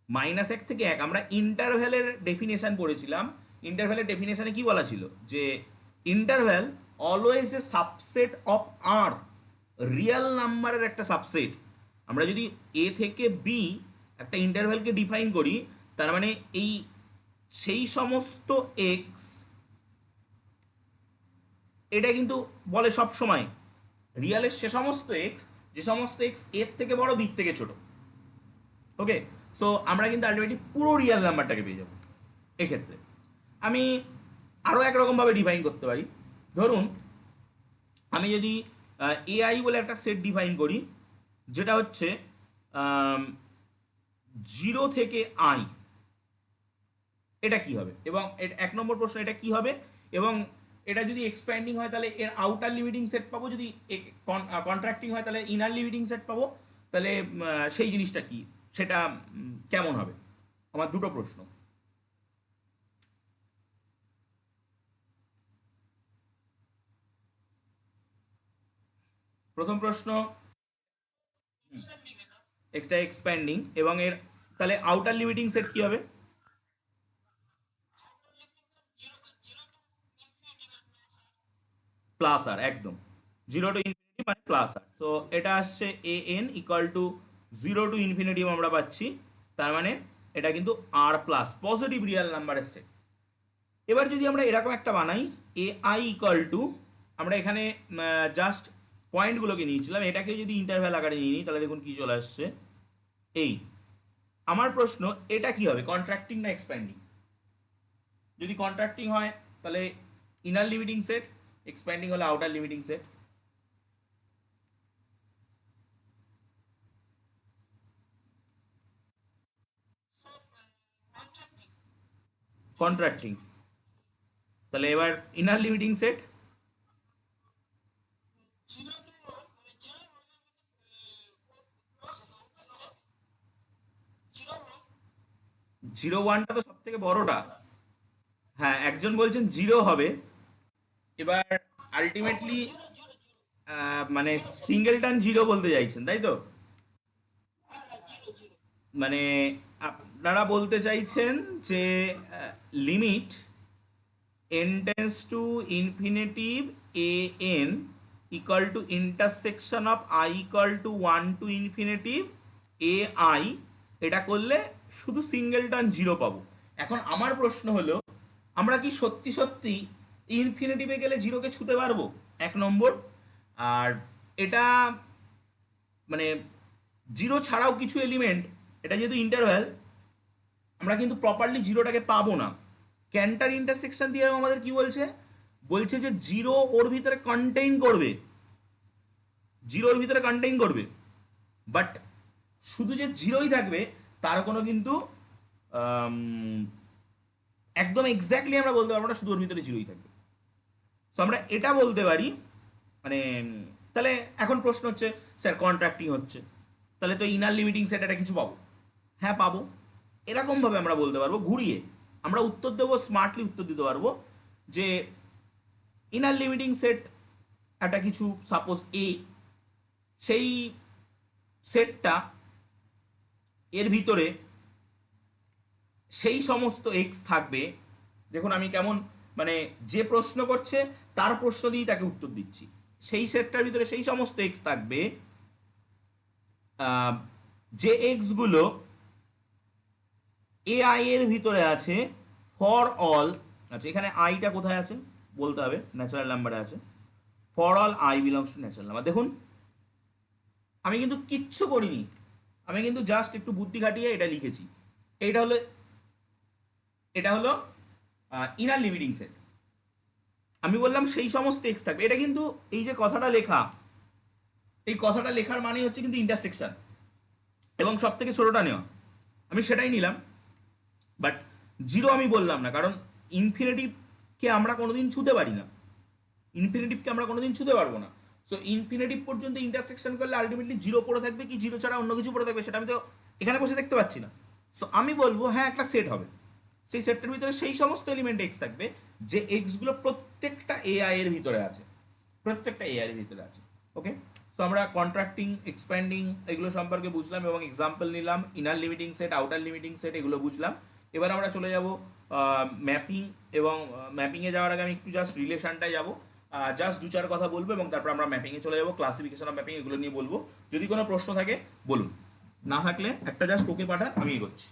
-1 থেকে 1 আমরা ইন্টারভ্যালের ডেফিনেশন পড়েছিলাম। ইন্টারভ্যালের ডেফিনেশনে কি বলা ছিল? যে interval always a subset of R, real নাম্বারের একটা সাবসেট। আমরা যদি এ থেকে বি একটা ইন্টারভ্যালকে ডিফাইন করি, তার মানে এই সেই সমস্ত এক্স, এটা কিন্তু বলে সব সময় রিয়ালের সে সমস্ত এক্স, যে সমস্ত এক্স এর থেকে বড় বির থেকে ছোট। ওকে, সো আমরা কিন্তু আলটিমেটলি পুরো রিয়েল নাম্বারটাকে পেয়ে যাবো। এক্ষেত্রে আমি আরও একরকমভাবে ডিফাইন করতে পারি। ধরুন আমি যদি এআই বলে একটা সেট ডিফাইন করি, যেটা হচ্ছে জিরো থেকে আই, এটা কি হবে? এবং এক নম্বর প্রশ্ন, এটা কি হবে? এবং এটা যদি এক্সপ্যান্ডিং হয় তাহলে এর আউটার লিমিটিং সেট পাবো, যদি কন্ট্রাক্টিং হয় তাহলে ইনার লিমিটিং সেট পাবো। তাহলে সেই জিনিসটা কি, সেটা কেমন হবে? আমার দুটো প্রশ্ন। প্রথম প্রশ্ন, একটা এক্সপ্যান্ডিং এবং এর তাহলে আউটার লিমিটিং সেট কি হবে? প্লাস আর, একদম জিরো টু ইনফিনিটি মানে প্লাস আর। তো এটা আসছে এ N equal two zero to infinity আমরা পাচ্ছি, তার মানে এটা কিন্তু আর প্লাস পজিটিভ রিয়েল নাম্বারের সেট। এবার যদি আমরা এরকম একটা বানাই, এ আই ইকুয়াল টু, আমরা এখানে জাস্ট পয়েন্টগুলোকে নিয়েছিলাম, এটাকে যদি ইন্টারভ্যাল আকারে নিয়ে নিই তাহলে দেখুন কি চলে আসছে এই। আমার প্রশ্ন, এটা কি হবে, কন্ট্রাক্টিং না এক্সপ্যান্ডিং? যদি কন্ট্রাক্টিং হয় তাহলে ইনার লিমিটিং সেট, এক্সপ্যান্ডিং হলে আউটার লিমিটিং সেট। কন্ট্রাক্টিং, তাহলে এবার ইনার লিমিটিং সেট। জিরো ওয়ানটা তো সব থেকে বড়টা। হ্যাঁ, একজন বলছেন জিরো হবে। এবার আলটিমেটলি মানে সিঙ্গেলটন জিরো বলতে চাইছেন, তাই তো? মানে আপনারা বলতে চাইছেন যে limit n tends to infinitive A N equal to intersection of I equal to one to infinitive A I, এটা করলে শুধু সিঙ্গেলটন জিরো পাবো। এখন আমার প্রশ্ন হলো, আমরা কি সত্যি সত্যি ইনফিনিটিভে গেলে জিরোকে ছুতে পারবো? এক নম্বর। আর এটা মানে জিরো ছাড়াও কিছু এলিমেন্ট, এটা যেহেতু ইন্টারভ্যাল, আমরা কিন্তু প্রপারলি জিরোটাকে পাবো না। ক্যান্টার ইন্টারসেকশন দিয়ে আমাদের কি বলছে, বলছে যে জিরো ওর ভিতরে কন্টেইন করবে, জিরোর ভিতরে কন্টেইন করবে, বাট শুধু যে জিরোই থাকবে তার কোনো কিন্তু আম, একদম এক্স্যাক্টলি আমরা বলতে পারবো না শুধু ওর ভিতরে জিরোই থাকবে। সো আমরা এটা বলতে পারি মানে তাহলে এখন প্রশ্ন হচ্ছে, স্যার কন্ট্রাক্টিং হচ্ছে, তাহলে তো ইনার লিমিটিং সেট এটা কিছু পাবো? হ্যাঁ পাবো। এরকমভাবে আমরা বলতে পারবো, ঘুরিয়ে আমরা উত্তর দেবো, স্মার্টলি উত্তর দিতে পারবো যে ইনার লিমিটিং সেট একটা কিছু সাপোজ এ, সেই সেটটা এর ভিতরে সেই সমস্ত এক্স থাকবে। দেখুন আমি কেমন মানে যে প্রশ্ন করছে তার প্রশ্ন দিয়েই তাকে উত্তর দিচ্ছি। সেই সেটটার ভিতরে সেই সমস্ত এক্স থাকবে যে এক্স গুলো এআই এর ভিতরে আছে ফর অল। আচ্ছা এখানে আইটা কোথায় আছে বলতে হবে, ন্যাচারাল নাম্বারে আছে। For all I belongs two natural number. দেখুন আমি কিন্তু কিচ্ছু করিনি, আমি কিন্তু জাস্ট একটু বুদ্ধি খাটিয়ে এটা লিখেছি। এইটা হলো, এটা হলো ইনার লিমিটিং সেট। আমি বললাম সেই সমস্ত এক্স থাকবে, এটা কিন্তু এই যে কথাটা লেখা, এই কথাটা লেখার মানে হচ্ছে কিন্তু ইন্টারসেকশন এবং সব থেকে ছোটটা নেওয়া, আমি সেটাই নিলাম। বাট জিরো আমি বললাম না, কারণ ইনফিনিটিভকে আমরা কোনোদিন ছুতে পারি না, ইনফিনিটিভকে আমরা কোনোদিন ছুতে পারবো না। সো ইনফিনিটিভ পর্যন্ত ইন্টারসেকশন করলে আলটিমেটলি জিরো পড়ে থাকবে, কি জিরো ছাড়া অন্য কিছু পড়ে থাকবে সেটা আমি তো এখানে বসে দেখতে পাচ্ছি না। সো আমি বলবো হ্যাঁ একটা সেট হবে, সেই সেটটার ভিতরে সেই সমস্ত এলিমেন্ট এক্স থাকবে যে এক্সগুলো প্রত্যেকটা এআই এর ভিতরে আছে, প্রত্যেকটা এআই এর ভিতরে আছে। ওকে, সো আমরা কন্ট্রাক্টিং এক্সপ্যান্ডিং এগুলো সম্পর্কে বুঝলাম এবং এক্সাম্পল নিলাম, inner limiting set outer limiting set এগুলো বুঝলাম। এবার আমরা চলে যাব ম্যাপিং, এবং ম্যাপিংয়ে যাওয়ার আগে আমি একটু জাস্ট রিলেশনটায় যাব, জাস্ট দু চার কথা বলবো এবং তারপর আমরা ম্যাপিংয়ে চলে যাবো, ক্লাসিফিকেশন অফ ম্যাপিং এগুলো নিয়ে বলবো। যদি কোনো প্রশ্ন থাকে বলুন, না থাকলে একটা জাস্ট ওকে পাঠান, আমি এগোচ্ছি।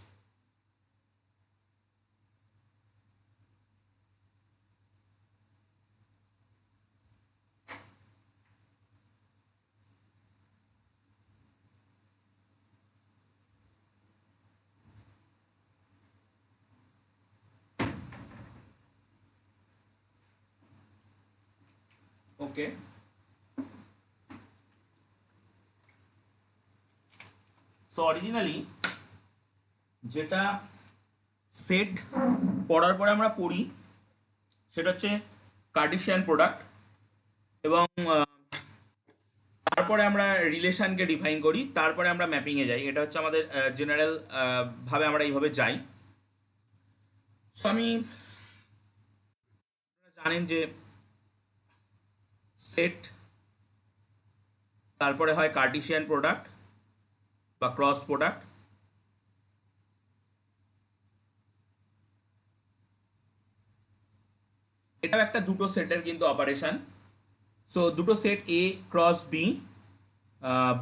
ওকে, সো অরিজিনালি যেটা সেট পড়ার পরে আমরা পড়ি সেটা হচ্ছে কার্টেসিয়ান প্রোডাক্ট, এবং তারপরে আমরা রিলেশনকে ডিফাইন করি, তারপরে আমরা ম্যাপিংয়ে যাই। এটা হচ্ছে আমাদের জেনারেল ভাবে আমরা এইভাবে যাই। সো আমি জানেন যে সেট তারপরে হয় কার্টেসিয়ান প্রোডাক্ট বা ক্রস প্রোডাক্ট। এটাও একটা দুটো সেটের কিন্তু অপারেশন। সো দুটো সেট এ ক্রস বি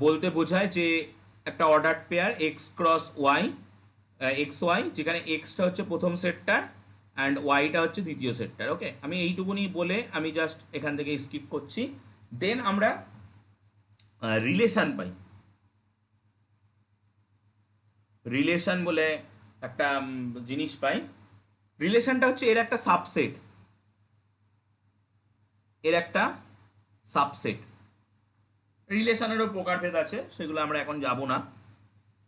বলতে বোঝায় যে একটা order pair x cross y, x y, যেখানে এক্সটা হচ্ছে প্রথম সেটটার অ্যান্ড ওয়াইটা হচ্ছে দ্বিতীয় সেটটার। ওকে, আমি এইটুকুনি বলে আমি জাস্ট এখান থেকে স্কিপ করছি। দেন আমরা রিলেশন পাই। রিলেশন বলে একটা জিনিস পাই। রিলেশনটা হচ্ছে এর একটা সাবসেট, এর একটা সাবসেট। রিলেশনেরও প্রকারভেদ আছে, সেগুলো আমরা এখন যাব না।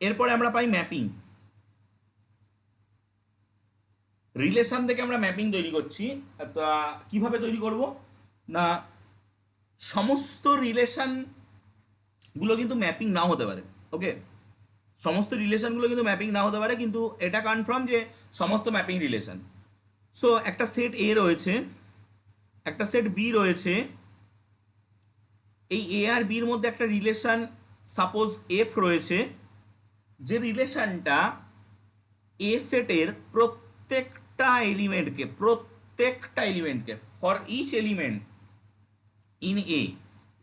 এরপরে আমরা পাই ম্যাপিং। রিলেশন থেকে আমরা ম্যাপিং তৈরি করছি। তা কিভাবে তৈরি করব না, সমস্ত রিলেশনগুলো কিন্তু ম্যাপিং নাও হতে পারে। ওকে, সমস্ত রিলেশনগুলো কিন্তু ম্যাপিং না হতে পারে, কিন্তু এটা কনফার্ম যে সমস্ত ম্যাপিং রিলেশন। সো একটা সেট এ রয়েছে, একটা সেট বি রয়েছে, এই এ আর বির মধ্যে একটা রিলেশন সাপোজ এফ রয়েছে, যে রিলেশনটা এ সেটের প্রত্যেকটা এলিমেন্টকে for each element in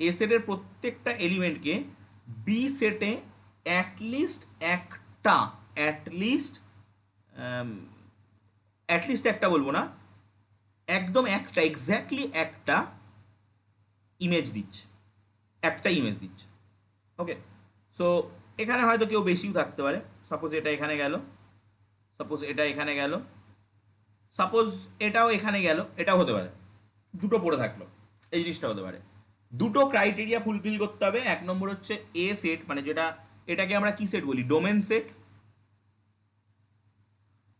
A সেটের প্রত্যেকটা এলিমেন্টকে বি সেটে অ্যাটলিস্ট একটা বলবো না, একদম একটা, এক্স্যাক্টলি একটা ইমেজ দিচ্ছে, একটা ইমেজ দিচ্ছে। ওকে, সো এখানে হয়তো কেউ বেশিও থাকতে পারে। সাপোজ এটা এখানে গেল, সাপোজ এটা এখানে গেল, সাপোজ এটাও এখানে গেল, এটাও হতে পারে। দুটো পড়ে থাকলো, এই জিনিসটা হতে পারে। দুটো ক্রাইটেরিয়া ফুলফিল করতে হবে। এক নম্বর হচ্ছে এ সেট, মানে যেটা, এটাকে আমরা কি সেট বলি, ডোমেন সেট।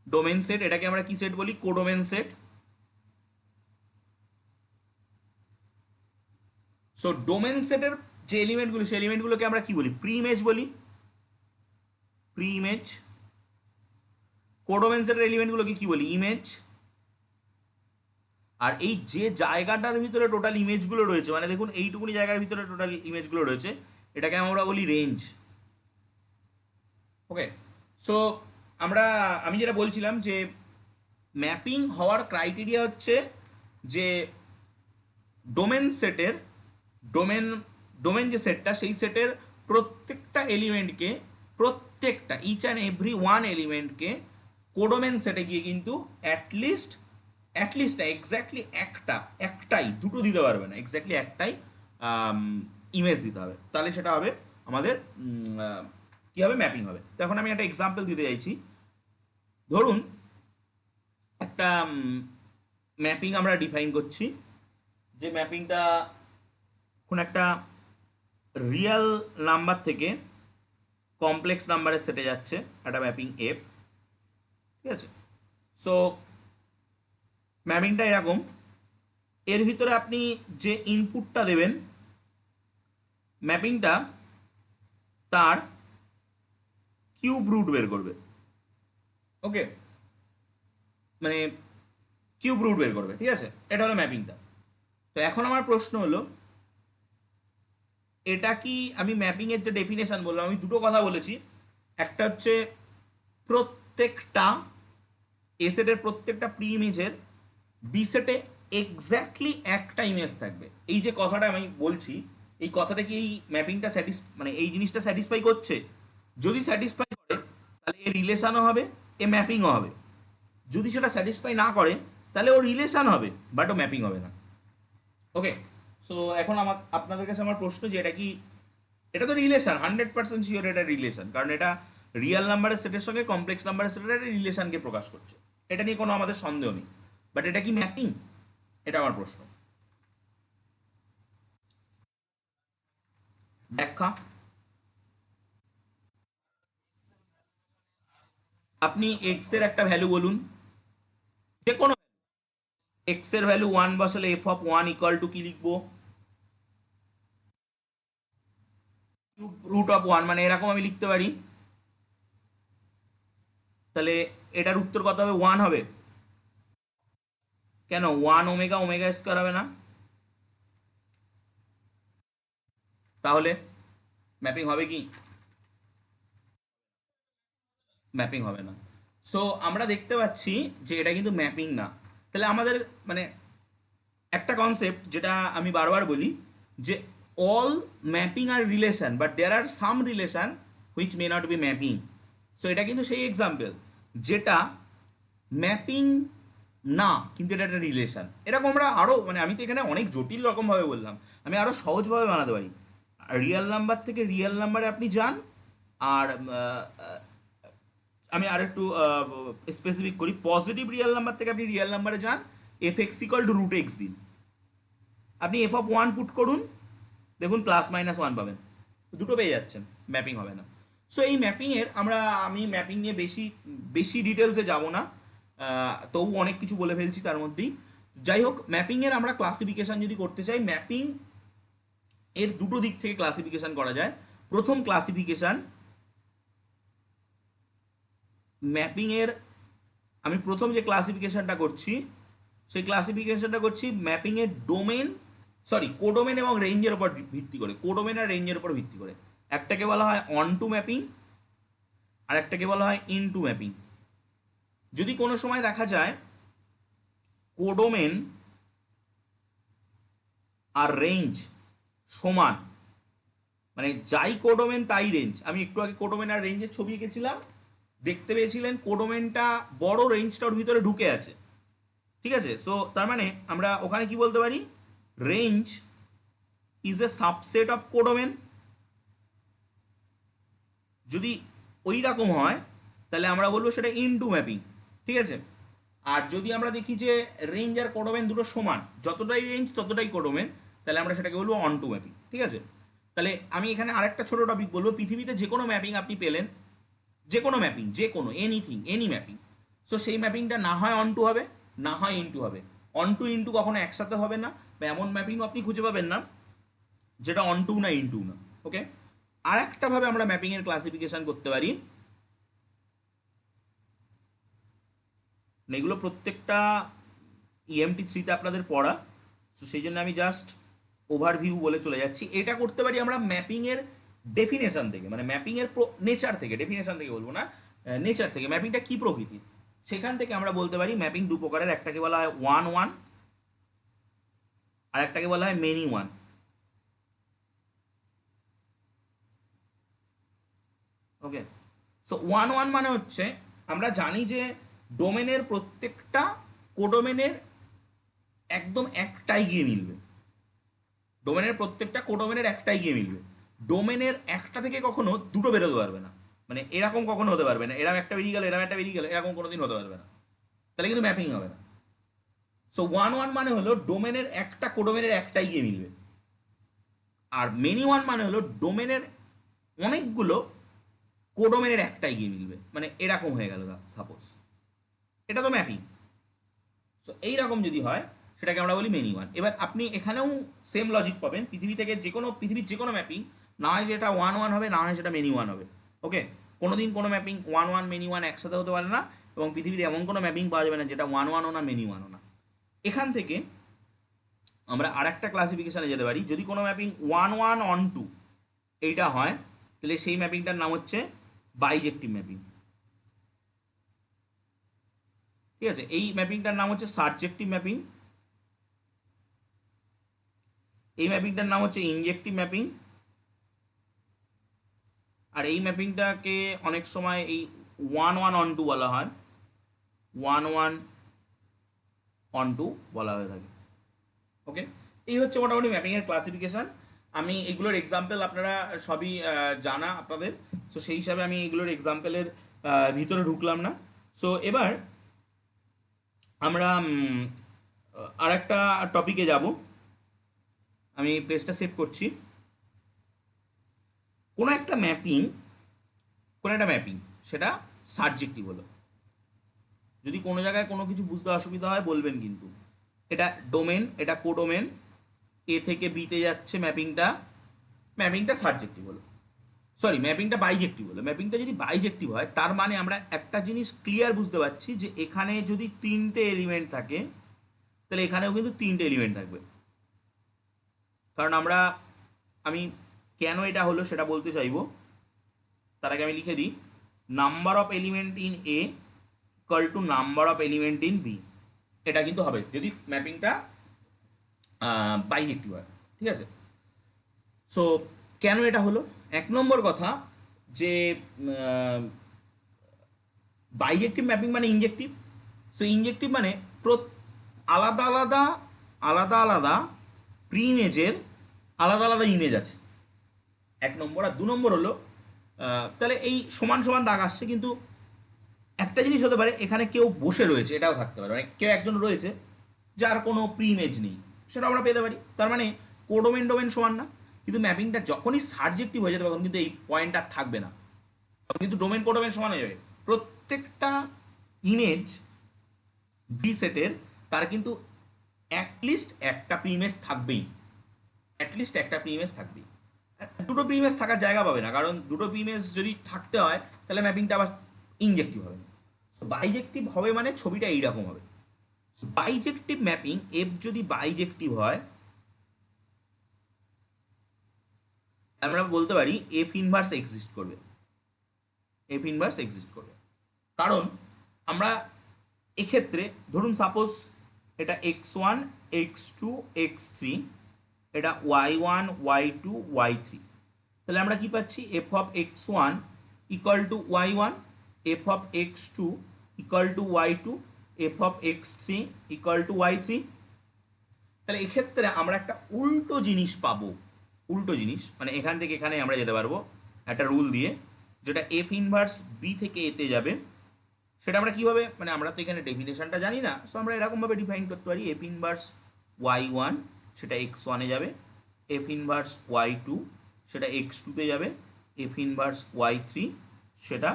ডোমেন সেট, এটাকে আমরা কি সেট বলি, কোডোমেন সেট। সো ডোমেন সেটের যে এলিমেন্টগুলো, সেই এলিমেন্টগুলোকে আমরা কি বলি, প্রি ইমেজ বলি, প্রি ইমেজ। কোডোমেন সেটের এলিমেন্টগুলোকে কি বলি, ইমেজ। আর এই যে জায়গাটার ভিতরে টোটাল ইমেজগুলো রয়েছে, মানে দেখুন এইটুকুনি জায়গার ভিতরে টোটাল ইমেজগুলো রয়েছে, এটাকে আমরা বলি রেঞ্জ। ওকে, সো আমি যেটা বলছিলাম যে ম্যাপিং হওয়ার ক্রাইটেরিয়া হচ্ছে যে ডোমেন সেটের, ডোমেন যে সেটটা, সেই সেটের প্রত্যেকটা এলিমেন্টকে, প্রত্যেকটা ইচ অ্যান্ড এভরি ওয়ান এলিমেন্টকে কোডোমেন সেটে গিয়ে কিন্তু অ্যাটলিস্ট না, এক্স্যাক্টলি একটাই, দুটো দিতে পারবে না, এক্স্যাক্টলি একটাই ইমেজ দিতে হবে। তাহলে সেটা হবে আমাদের কী হবে, ম্যাপিং হবে। তো এখন আমি একটা এক্সাম্পল দিতে চাইছি। ধরুন একটা ম্যাপিং আমরা ডিফাইন করছি, যে ম্যাপিংটা কোন একটা রিয়েল নাম্বার থেকে কমপ্লেক্স নাম্বারের সেটে যাচ্ছে, একটা ম্যাপিং এফ। ঠিক আছে, সো ম্যাপিংটা এরকম, এর ভিতরে আপনি যে ইনপুটটা দেবেন, ম্যাপিংটা তার কিউব রুট বের করবে। ওকে, মানে কিউব রুট বের করবে। ঠিক আছে, এটা হলো ম্যাপিংটা। তো এখন আমার প্রশ্ন হলো, এটা কি, আমি ম্যাপিংয়ের যে ডেফিনেশন বললাম, আমি দুটো কথা বলেছি। একটা হচ্ছে প্রত্যেকটা এ সেটের প্রত্যেকটা প্রি ইমেজের বি সেটে এক্স্যাক্টলি একটা ইমেজ থাকবে। এই যে কথাটা আমি বলছি, এই কথাটা কি এই ম্যাপিংটা মানে এই জিনিসটা স্যাটিসফাই করছে? যদি স্যাটিসফাই করে তাহলে এ রিলেশনও হবে, এ ম্যাপিংও হবে। যদি সেটা স্যাটিসফাই না করে তাহলে ও রিলেশন হবে বাট ও ম্যাপিং হবে না। ওকে, সো এখন আপনাদের কাছে আমার প্রশ্ন, যে এটা কি, এটা তো রিলেশন, 100% শিওর এটা রিলেশন, কারণ এটা রিয়েল নাম্বারের সেটের সঙ্গে কমপ্লেক্স নাম্বারের সেটের রিলেশনকে প্রকাশ করছে, এটা নিয়ে কোনো আমাদের সন্দেহ নেই। বাট এটা কি ম্যাপিং, এটা আমার প্রশ্ন। ব্যাখ্যা, আপনি এক্স এর একটা ভ্যালু বলুন, যে কোনো এক্স এর ভ্যালু 1 বসালে এফ অফ 1 ইকুয়াল টু কি লিখবো, কিউব রুট অফ 1, মানে এরকম আমি লিখতে পারি। তাহলে এটার উত্তর কত হবে? 1 হবে। কেন 1 ওমেগা ওমেগা স্কোয়ার হবে না? তাহলে ম্যাপিং হবে কি? ম্যাপিং হবে না। সো আমরা দেখতে পাচ্ছি যে এটা কিন্তু ম্যাপিং না। তাহলে আমাদের মানে একটা কনসেপ্ট যেটা আমি বারবার বলি, যে all mapping are relation, but there are some relation which may not be mapping. So এটা কিন্তু সেই এক্সাম্পল যেটা ম্যাপিং না, কিন্তু এটা একটা রিলেশন। এরকম আমরা আরও, মানে আমি তো এখানে অনেক জটিল রকমভাবে বললাম, আমি আরও সহজভাবে বানাতে পারি। রিয়েল নাম্বার থেকে রিয়েল নাম্বারে আপনি যান, আর আমি আর একটু স্পেসিফিক করি, পজিটিভ রিয়েল নাম্বার থেকে আপনি রিয়েল নাম্বারে যান, f x equal to root x দিন, আপনি এফ অফ 1 পুট করুন, দেখুন প্লাস মাইনাস 1 পাবেন, দুটো পেয়ে যাচ্ছেন, ম্যাপিং হবে না। সো এই ম্যাপিংয়ের আমি ম্যাপিং নিয়ে বেশি বেশি ডিটেলসে যাব না, তবু অনেক কিছু বলে ফেলছি তার মধ্যেই। যাই হোক, ম্যাপিংয়ের আমরা ক্লাসিফিকেশান যদি করতে চাই, ম্যাপিং এর দুটো দিক থেকে ক্লাসিফিকেশান করা যায়। প্রথম ক্লাসিফিকেশান ম্যাপিংয়ের, আমি প্রথম যে ক্লাসিফিকেশানটা করছি সেই ক্লাসিফিকেশানটা করছি ম্যাপিংয়ের ডোমেন, সরি কোডোমেন এবং রেঞ্জের উপর ভিত্তি করে, কোডোমেন আর রেঞ্জের উপর ভিত্তি করে। একটাকে বলা হয় অন টু ম্যাপিং, আর একটাকে বলা হয় ইন টু ম্যাপিং। যদি কোনো সময় দেখা যায় কোডোমেন আর রেঞ্জ সমান, মানে যাই কোডোমেন তাই রেঞ্জ, আমি একটু আগে কোডোমেন আর রেঞ্জের ছবি এঁকেছিলাম, দেখতে পেয়েছিলেন কোডোমেনটা বড়, রেঞ্জটা ওর ভিতরে ঢুকে আছে, ঠিক আছে। সো তার মানে আমরা ওখানে কি বলতে পারি, range is a subset of codomain. যদি ওই রকম হয় তাহলে আমরা বলবো সেটা ইনটু ম্যাপিং, ঠিক আছে। আর যদি আমরা দেখি যে রেঞ্জ আর কোডোমেন দুটো সমান, যতটাই রেঞ্জ ততটাই কোডোমেন, তাহলে আমরা সেটাকে বলবো অন টু ম্যাপিং, ঠিক আছে। তাহলে আমি এখানে আরেকটা ছোটো টপিক বলবো, পৃথিবীতে যে কোনো ম্যাপিং আপনি পেলেন, যে কোনো ম্যাপিং, যে কোনো এনিথিং, এনি ম্যাপিং, সো সেই ম্যাপিংটা না হয় অন টু হবে, না হয় ইনটু হবে। অন টু ইনটু কখনো একসাথে হবে না, বা এমন ম্যাপিংও আপনি খুঁজে পাবেন না যেটা অন টু না ইনটু না, ওকে। আর একটা ভাবে আমরা ম্যাপিংয়ের ক্লাসিফিকেশন করতে পারি, এগুলো প্রত্যেকটা ইএমটি 3-তে আপনাদের পড়া, তো সেই জন্য আমি জাস্ট ওভারভিউ বলে চলে যাচ্ছি। এটা করতে পারি আমরা ম্যাপিংয়ের ডেফিনেশন থেকে, মানে ম্যাপিংয়ের নেচার থেকে, ডেফিনেশন থেকে বলবো না, নেচার থেকে, ম্যাপিংটা কী প্রকৃতির, সেখান থেকে আমরা বলতে পারি ম্যাপিং দু প্রকারের, একটাকে বলা হয় ওয়ান ওয়ান, আর একটাকে বলা হয় মেনি ওয়ান, ওকে। সো ওয়ান ওয়ান মানে হচ্ছে, আমরা জানি যে ডোমেনের প্রত্যেকটা কোডোমেনের একদম একটাই গিয়ে মিলবে, ডোমেনের প্রত্যেকটা কোডোমেনের একটাই গিয়ে মিলবে, ডোমেনের একটা থেকে কখনো দুটো বেরোতে পারবে না, মানে এরকম কখনো হতে পারবে না, এরকম একটা বেরিয়ে গেল, এরকম একটা বেরিয়ে গেল, এরকম কোনোদিন হতে পারবে না, তাহলে কিন্তু ম্যাপিং হবে না। সো ওয়ান ওয়ান মানে হলো ডোমেনের একটা কোডোমেনের একটাই গিয়ে মিলবে, আর মেনি ওয়ান মানে হলো ডোমেনের অনেকগুলো কোডোমেনের একটাই গিয়ে মিলবে, মানে এরকম হয়ে গেল সাপোজ, এটা তো ম্যাপিং। সো এইরকম যদি হয় সেটাকে আমরা বলি মেনি ওয়ান। এবার আপনি এখানেও সেম লজিক পাবেন, পৃথিবী থেকে যে কোনো, পৃথিবীর যে কোনো ম্যাপিং, না হয় যেটা ওয়ান ওয়ান হবে, না হয় সেটা মেনি ওয়ান হবে, ওকে। কোনোদিন কোনো mapping one one many one একসাথে হতে পারে না, এবং পৃথিবীর এমন কোনো ম্যাপিং পাওয়া যাবে না যেটা ওয়ান ওয়ানও না মেনি ওয়ানও না। এখান থেকে আমরা আর একটা ক্লাসিফিকেশানে যেতে পারি, যদি কোনো mapping one one onto এইটা হয়, তাহলে সেই ম্যাপিংটার নাম হচ্ছে বাইজেক্টিভ ম্যাপিং, ঠিক আছে। এই ম্যাপিংটার নাম হচ্ছে সার্জেক্টিভ ম্যাপিং, এই ম্যাপিংটার নাম হচ্ছে ইনজেক্টিভ ম্যাপিং, আর এই ম্যাপিংটাকে অনেক সময় এই ওয়ান ওয়ান অন টু বলা হয়, ওয়ান ওয়ান অন টু বলা হয়ে থাকে, ওকে। এই হচ্ছে মোটামুটি ম্যাপিংয়ের ক্লাসিফিকেশান। আমি এগুলোর এক্সাম্পল, আপনারা সবই জানা আপনাদের, সো সেই হিসাবে আমি এগুলোর এক্সাম্পলের ভিতরে ঢুকলাম না। সো এবার আমরা আর একটা টপিকে যাব, আমি পেজটা সেভ করছি। কোনো একটা ম্যাপিং, কোনো একটা ম্যাপিং সেটা সাবজেক্টিভ হলো। যদি কোনো জায়গায় কোনো কিছু বুঝতে অসুবিধা হয় বলবেন কিন্তু। এটা ডোমেন, এটা কোডোমেন, এ থেকে বিতে যাচ্ছে ম্যাপিংটা, ম্যাপিংটা সাবজেক্টিভ হলো, সরি ম্যাপিংটা বাইজেক্টিভ হলো। ম্যাপিংটা যদি বাইজেক্টিভ হয় তার মানে আমরা একটা জিনিস ক্লিয়ার বুঝতে পারছি যে এখানে যদি তিনটে এলিমেন্ট থাকে তাহলে এখানেও কিন্তু তিনটে এলিমেন্ট থাকবে। কারণ আমি কেন এটা হলো সেটা বলতে চাইবো, তার আগে আমি লিখে দিই number of element in A equal to number of element in B. এটা কিন্তু হবে যদি ম্যাপিংটা বাইজেক্টিভ হয়, ঠিক আছে। সো কেন এটা হলো, এক নম্বর কথা যে বাইজেক্টিভ ম্যাপিং মানে ইনজেক্টিভ। সো ইনজেক্টিভ মানে আলাদা আলাদা আলাদা আলাদা প্রি ইমেজের আলাদা আলাদা ইমেজ আছে, এক নম্বর। আর দু নম্বর হলো তাহলে এই সমান সমান দাগ আসছে, কিন্তু একটা জিনিস হতে পারে এখানে কেউ বসে রয়েছে, এটাও থাকতে পারে, মানে কেউ একজন রয়েছে যার কোনো প্রি ইমেজ নেই, সেটা আমরা পেতে পারি। তার মানে কোডোমেন ডোমেন সমান না। কিন্তু ম্যাপিংটা যখনই সাবজেক্টিভ হয়ে যাবে তখন কিন্তু এই পয়েন্টটা থাকবে না, তখন কিন্তু ডোমেন কোডোমেন সমান হয়ে যাবে। প্রত্যেকটা ইমেজ বি সেটের তার কিন্তু অ্যাটলিস্ট একটা প্রি ইমেজ থাকবেই, অ্যাটলিস্ট একটা প্রি ইমেজ থাকবেই। দুটো প্রি ইমেজ থাকার জায়গা পাবে না, কারণ দুটো প্রি ইমেজ যদি থাকতে হয় তাহলে ম্যাপিংটা আবার ইনজেক্টিভ হবে না। বাইজেক্টিভ হবে মানে ছবিটা এইরকম হবে। বাইজেক্টিভ ম্যাপিং এফ যদি বাইজেক্টিভ হয় আমরা বলতে পারি এফ ইনভার্স এক্সিস্ট করবে, এফ ইনভার্স এক্সিস্ট করবে। কারণ আমরা এক্ষেত্রে ধরুন সাপোজ এটা x1 x2 x3, এটা y1 y2 y3, তাহলে আমরা কি পাচ্ছি F of x1 equal to y1, F of x2 equal to y2, F of x3 equal to y3। তাহলে এক্ষেত্রে আমরা একটা উল্টো জিনিস পাবো, উল্টো জিনিস মানে এখান থেকে এখানে আমরা যেতে পারবো একটা রুল দিয়ে, যেটা এফ ইনভার্স বি থেকে এতে যাবে। সেটা আমরা কীভাবে, মানে আমরা তো এখানে ডেফিনেশনটা জানি না, সো আমরা এরকমভাবে ডিফাইন করতে পারি এফ ইনভার্স y1 সেটা x1 এ যাবে, এফ ইনভার্স y2 সেটা x2 তে যাবে, এফ ইনভার্স y3 সেটা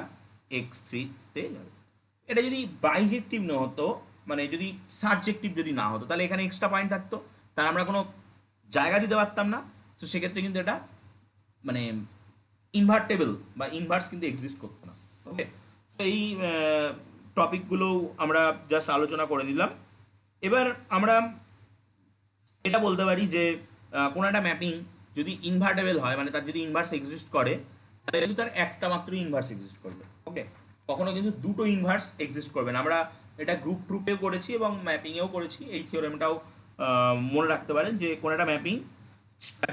x3 তে যাবে। এটা যদি বাইজেক্টিভ না হতো, মানে যদি সাবজেক্টিভ যদি না হতো, তাহলে এখানে এক্সট্রা পয়েন্ট থাকতো, তার আমরা কোনো জায়গা দিতে পারতাম না। তো সেক্ষেত্রে কিন্তু এটা মানে ইনভার্টেবল বা ইনভার্স কিন্তু এক্সিস্ট করতো না। ওকে, তো এই টপিকগুলো আমরা জাস্ট আলোচনা করে নিলাম। এবার আমরা এটা বলতে পারি যে কোনো একটা ম্যাপিং যদি ইনভার্টেবল হয়, মানে তার যদি ইনভার্স এক্সিস্ট করে, তাহলে কিন্তু তার একটা মাত্র ইনভার্স এক্সিস্ট করবে। ওকে, কখনো কিন্তু দুটো ইনভার্স এক্সিস্ট করবে না। আমরা এটা গ্রুপ ট্রুপেও করেছি এবং ম্যাপিংয়েও করেছি, এই থিওরেমটাও মনে রাখতে পারেন যে কোনো একটা ম্যাপিং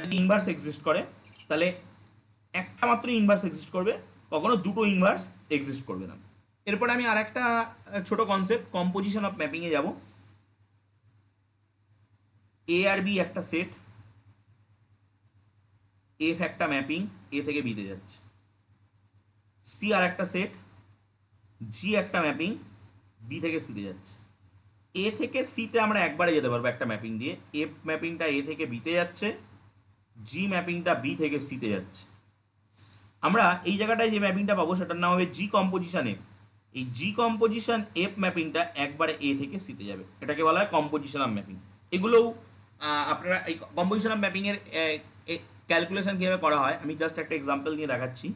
যদি ইনভার্স এক্সিস্ট করে তাহলে একটা মাত্র ইনভার্স এক্সিস্ট করবে, কখনো দুটো ইনভার্স এক্সিস্ট করবে না। এরপরে আমি আর একটা ছোট কনসেপ্ট কম্পোজিশন অফ ম্যাপিংয়ে যাব। এ আর বি একটা সেট, এফ একটা ম্যাপিং এ থেকে বিতে যাচ্ছে, সি আর একটা সেট, জি একটা ম্যাপিং বি থেকে সিতে যাচ্ছে। এ থেকে সিতে আমরা একবারে যেতে পারবো একটা ম্যাপিং দিয়ে, এফ ম্যাপিংটা এ থেকে বিতে যাচ্ছে, জি ম্যাপিংটা বি থেকে সিতে যাচ্ছে। আমরা এই জায়গাটায় যে ম্যাপিংটা পাবো সেটার নাম হবে জি কম্পোজিশন এফ। এই জি কম্পোজিশন এফ ম্যাপিংটা একবারে এ থেকে সিতে যাবে, এটাকে বলা হয় কম্পোজিশন অফ ম্যাপিং। এগুলোও আপনারা এই কম্পোজিশন অফ ম্যাপিংয়ের ক্যালকুলেশন কীভাবে করা হয় আমি জাস্ট একটা এক্সাম্পল নিয়ে দেখাচ্ছি।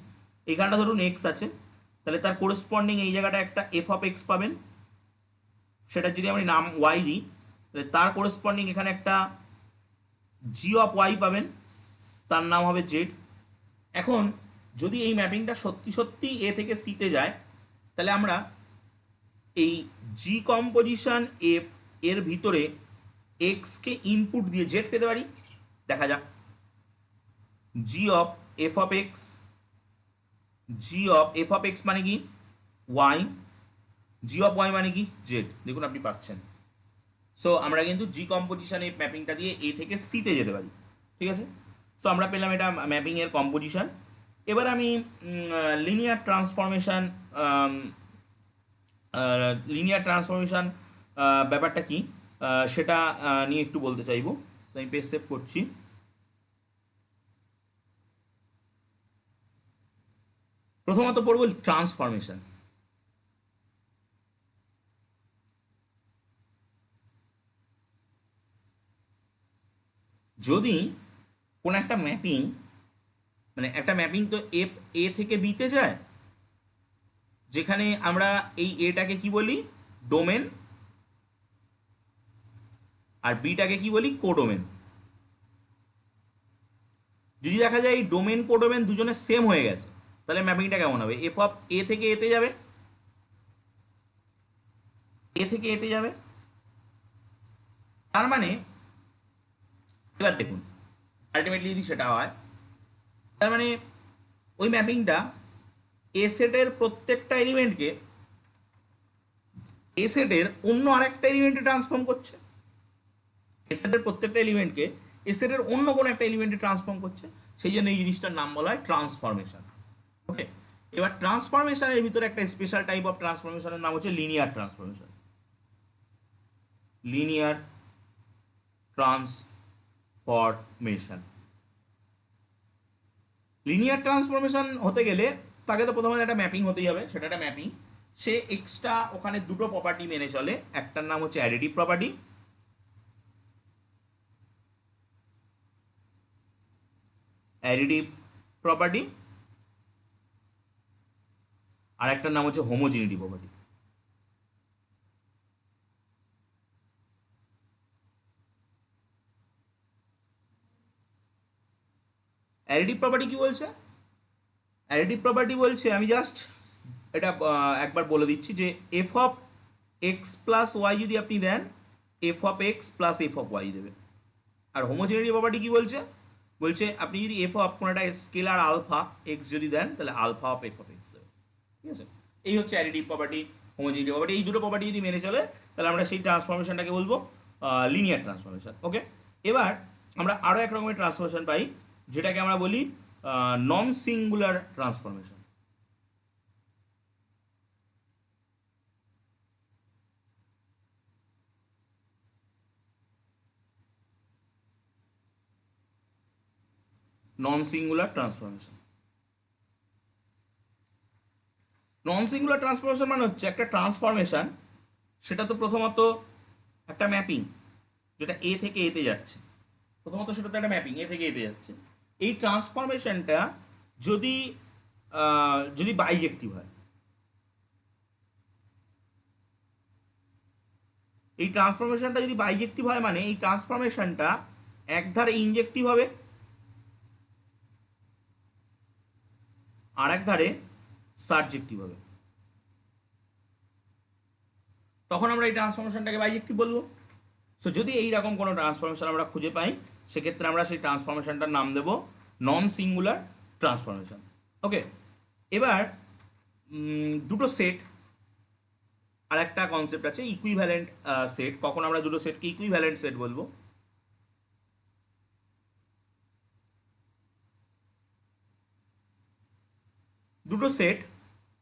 এইখানটা ধরুন এক্স আছে, তাহলে তার কোরেসপন্ডিং এই জায়গাটা একটা এফ অফ এক্স পাবেন, সেটা যদি আমি নাম ওয়াই দিই তাহলে তার কোরেসপন্ডিং এখানে একটা জি অফ ওয়াই পাবেন, তার নাম হবে জেড। এখন যদি এই ম্যাপিংটা সত্যি সত্যি এ থেকে সিতে যায় তাহলে আমরা এই জি কম্পোজিশন এফ এর ভিতরে এক্সকে ইনপুট দিয়ে জেড পেতে পারি। দেখা যাক, g of f of x, g of f of x মানে কি ওয়াই, জি অফ ওয়াই মানে কি জেড। দেখুন আপনি পাচ্ছেন। সো আমরা কিন্তু জি কম্পোজিশন এই ম্যাপিংটা দিয়ে এ থেকে সিতে যেতে পারি, ঠিক আছে। সো আমরা পেলাম এটা ম্যাপিংয়ের কম্পোজিশন। এবার আমি লিনিয়ার ট্রান্সফরমেশন ব্যাপারটা কি সেটা নিয়ে একটু বলতে চাইবো। আমি পেজ সেভ করছি। প্রথমত পড়ব ট্রান্সফরমেশন। যদি কোন একটা ম্যাপিং, মানে একটা ম্যাপিং তো এ থেকে বিতে যায়, যেখানে আমরা এই এটাকে কি বলি ডোমেন, আর বিটাকে কি বলি কোডোমেন। যদি দেখা যায় এই ডোমেন কোডোমেন দুজনের সেম হয়ে গেছে, তাহলে ম্যাপিংটা কেমন হবে? এফ অফ এ থেকে এতে যাবে, এ থেকে এতে যাবে। তার মানে এবার দেখুন আলটিমেটলি যদি সেটা হয়, তার মানে ওই ম্যাপিংটা এ সেটের প্রত্যেকটা এলিমেন্টকে এ সেটের অন্য আরেকটা এলিমেন্টে ট্রান্সফর্ম করছে, এ সেটের প্রত্যেকটা এলিমেন্টকে এ সেটের অন্য কোনো একটা এলিমেন্টে ট্রান্সফর্ম করছে। সেই জন্য এই জিনিসটার নাম বলা হয় ট্রান্সফরমেশন। ওকে, এবার ট্রান্সফরমেশনের ভিতরে একটা স্পেশাল টাইপ অফ ট্রান্সফরমেশনের নাম হচ্ছে linear transformation. Linear transformation, linear transformation হতে গেলে তাকে তো প্রথমে একটা ম্যাপিং হতেই হবে, সেটা একটা ম্যাপিং। সে এক্সট্রা ওখানে দুটো প্রপার্টি মেনে চলে, একটার নাম হচ্ছে অ্যাডিটিভ প্রপার্টি, অ্যাডিটিভ প্রপার্টি, আর একটার নাম হচ্ছে হোমোজিনিটি প্রপার্টি। অ্যাডিটিভ প্রপার্টি কি বলছে? অ্যাডিটিভ প্রপার্টি বলছে, আমি জাস্ট এটা একবার বলে দিচ্ছি যে f of x plus y যদি আপনি দেন, f of x plus f of y দেবে। আর হোমোজিনিটি প্রপার্টি কি বলছে? বলছে আপনি যদি এফ অফ কোনো একটা স্কেলার আলফা এক্স যদি দেন, তাহলে alpha of f of x দেবে। ঠিক আছে, এই হচ্ছে অ্যাডিটিভ প্রপার্টি, হোমোজিনিটি প্রপার্টি। এই দুটো প্রপার্টি যদি মেনে চলে, তাহলে আমরা সেই ট্রান্সফরমেশনটাকে বলবো লিনিয়ার ট্রান্সফরমেশন। ওকে, এবার আমরা আরও এক রকমের ট্রান্সফরমেশন পাই, যেটাকে আমরা বলি non singular transformation. Non singular transformation, non singular transformation মানে হচ্ছে একটা ট্রান্সফরমেশন, সেটা তো প্রথমত একটা ম্যাপিং, যেটা এ থেকে এতে যাচ্ছে। প্রথমত সেটা তো একটা ম্যাপিং, এ থেকে এতে যাচ্ছে। এই ট্রান্সফরমেশনটা যদি যদি বাইজেক্টিভ হয়, এই ট্রান্সফরমেশনটা যদি বাইজেক্টিভ হয়, মানে এই ট্রান্সফরমেশনটা একধারে ইনজেক্টিভ হবে, আর এক ধারে সাবজেক্টিভ হবে, তখন আমরা এই ট্রান্সফরমেশনটাকে বাইজেক্টিভ বলবো। সো যদি এইরকম কোনো ট্রান্সফরমেশন আমরা খুঁজে পাই, সেক্ষেত্রে আমরা সেই ট্রান্সফরমেশনটার নাম দেব নন সিঙ্গুলার ট্রান্সফরমেশন। ওকে, এবার দুটো সেট, আর একটা কনসেপ্ট আছে ইকুইভ্যালেন্ট সেট। কখন আমরা দুটো সেটকে ইকুইভ্যালেন্ট সেট বলবো? দুটো সেট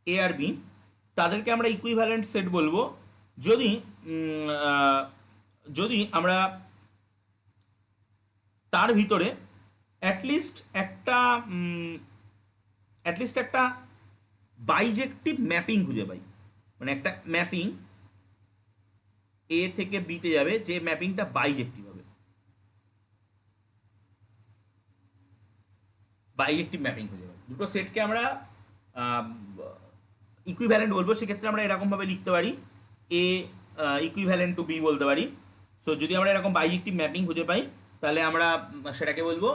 এ আর বি, তাদেরকে আমরা ইকুইভ্যালেন্ট সেট বলবো যদি যদি আমরা তার ভিতরে অ্যাটলিস্ট একটা বাইজেক্টিভ ম্যাপিং খুঁজে পাই। মানে একটা ম্যাপিং এ থেকে বিতে যাবে, যে ম্যাপিংটা বাইজেক্টিভ হবে, বাইজেক্টিভ ম্যাপিং খুঁজে পাই। দুটো সেটকে আমরা ইকুইভ্যালেন্ট বলবো, সেক্ষেত্রে আমরা এরকমভাবে লিখতে পারি, এ ইকুইভ্যালেন্ট টু বি বলতে পারি। সো যদি আমরা এরকম বাইজেক্টিভ ম্যাপিং খুঁজে পাই, তাহলে আমরা সেটাকে বলবো